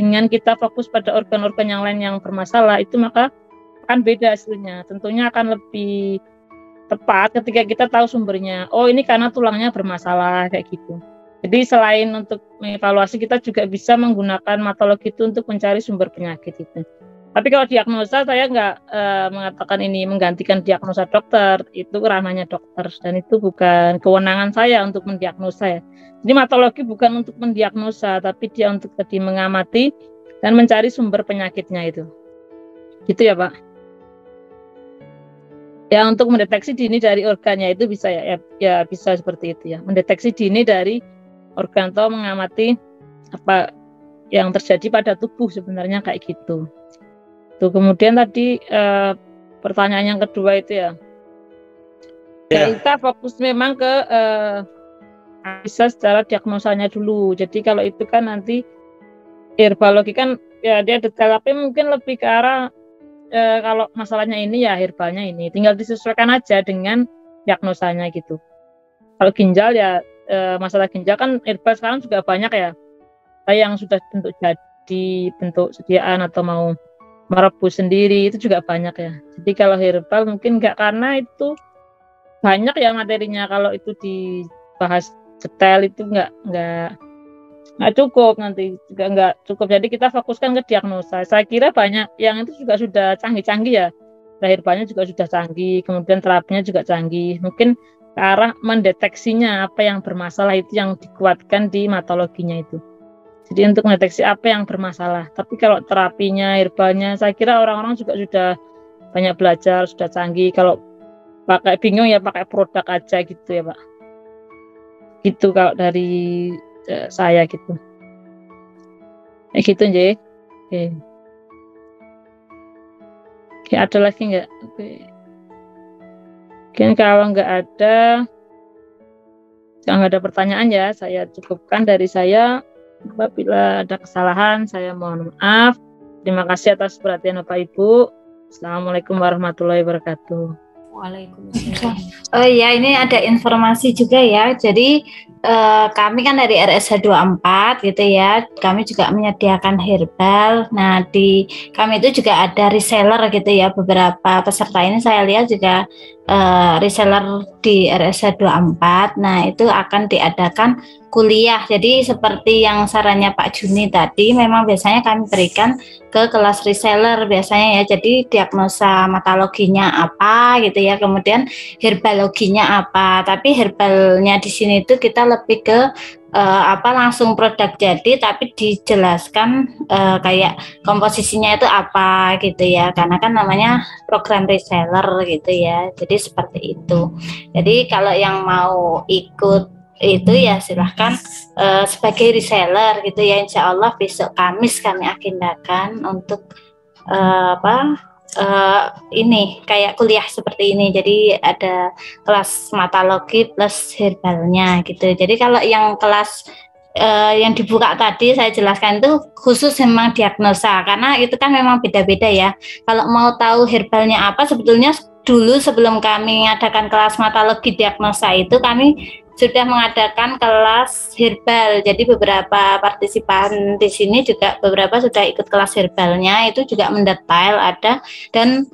dengan kita fokus pada organ-organ yang lain yang bermasalah, itu maka akan beda hasilnya. Tentunya akan lebih tepat ketika kita tahu sumbernya. Oh ini karena tulangnya bermasalah kayak gitu. Jadi selain untuk mengevaluasi, kita juga bisa menggunakan matologi itu untuk mencari sumber penyakit itu. Tapi kalau diagnosa, saya nggak mengatakan ini menggantikan diagnosa dokter, itu ranahnya dokter, dan itu bukan kewenangan saya untuk mendiagnosa ya. Jadi matologi bukan untuk mendiagnosa, tapi dia untuk tadi mengamati dan mencari sumber penyakitnya itu. Gitu ya Pak. Ya untuk mendeteksi dini dari organnya itu bisa ya bisa seperti itu ya. Mendeteksi dini dari organ atau mengamati apa yang terjadi pada tubuh sebenarnya kayak gitu. Tuh kemudian tadi pertanyaan yang kedua itu ya. Kita fokus memang ke bisa secara diagnosanya dulu. Jadi kalau itu kan nanti herbalogi kan ya dia detail, tapi mungkin lebih ke arah kalau masalahnya ini ya herbalnya ini. Tinggal disesuaikan aja dengan diagnosanya gitu. Kalau ginjal ya masalah ginjal kan herbal sekarang juga banyak ya. Yang sudah bentuk jadi, bentuk sediaan atau mau merebus sendiri itu juga banyak ya. Jadi kalau herbal mungkin enggak, karena itu banyak ya materinya. Kalau itu dibahas detail itu enggak cukup, nanti juga enggak cukup. Jadi kita fokuskan ke diagnosa. Saya kira banyak yang itu juga sudah canggih-canggih ya. Herbalnya juga sudah canggih, kemudian terapinya juga canggih. Mungkin ke arah mendeteksinya apa yang bermasalah itu yang dikuatkan di matologinya itu. Jadi untuk mendeteksi apa yang bermasalah. Tapi kalau terapinya, herbalnya, saya kira orang-orang juga sudah banyak belajar, sudah canggih. Kalau pakai bingung ya pakai produk aja gitu ya Pak. Gitu kalau dari saya gitu. Gitu Nje. Oke, ada lagi nggak? Oke. Mungkin kalau nggak ada pertanyaan ya, saya cukupkan dari saya. Apabila ada kesalahan, saya mohon maaf. Terima kasih atas perhatian Bapak Ibu. Assalamualaikum warahmatullahi wabarakatuh. Waalaikumsalam. Oh iya, ini ada informasi juga ya. Jadi kami kan dari RSH 24 gitu ya. Kami juga menyediakan herbal. Nah, di kami itu juga ada reseller gitu ya. Beberapa peserta ini saya lihat juga reseller di RSH 24. Nah, itu akan diadakan kuliah. Jadi seperti yang sarannya Pak Juni tadi, memang biasanya kami berikan ke kelas reseller biasanya ya. Jadi diagnosa matologinya apa gitu ya, kemudian herbaloginya apa. Tapi herbalnya di sini itu kita lebih ke langsung produk jadi, tapi dijelaskan kayak komposisinya itu apa gitu ya, karena kan namanya program reseller gitu ya. Jadi seperti itu. Jadi kalau yang mau ikut itu ya silahkan sebagai reseller gitu ya. Insya Allah besok Kamis kami agendakan untuk ini kayak kuliah seperti ini. Jadi ada kelas matologi plus herbalnya gitu. Jadi kalau yang kelas yang dibuka tadi saya jelaskan itu khusus memang diagnosa, karena itu kan memang beda-beda ya. Kalau mau tahu herbalnya apa, sebetulnya dulu sebelum kami mengadakan kelas matologi diagnosa itu kami sudah mengadakan kelas herbal. Jadi beberapa partisipan di sini juga beberapa sudah ikut kelas herbalnya, itu juga mendetail ada, dan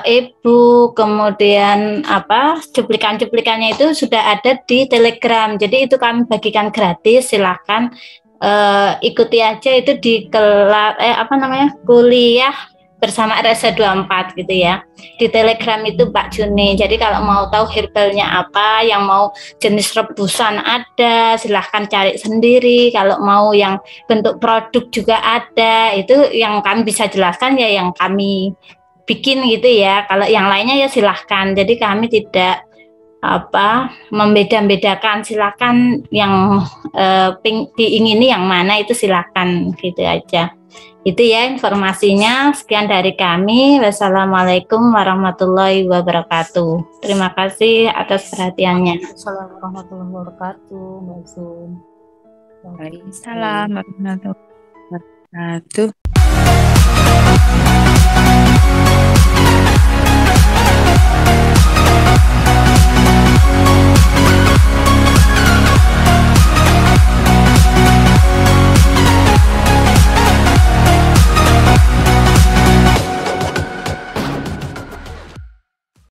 e-book, kemudian cuplikan-cuplikannya itu sudah ada di Telegram. Jadi itu kami bagikan gratis, silakan ikuti aja itu di kelas kuliah bersama RSA 24 gitu ya, di Telegram itu Pak Juni. Jadi kalau mau tahu herbalnya apa, yang mau jenis rebusan ada, silahkan cari sendiri. Kalau mau yang bentuk produk juga ada, itu yang kami bisa jelaskan ya yang kami bikin gitu ya. Kalau yang lainnya ya silahkan. Jadi kami tidak membeda-bedakan, silahkan yang diingini yang mana itu silahkan gitu aja. Itu ya informasinya. Sekian dari kami. Wassalamualaikum warahmatullahi wabarakatuh. Terima kasih atas perhatiannya. Assalamualaikum warahmatullahi wabarakatuh, Mbak Sun. Waalaikumsalam warahmatullahi wabarakatuh.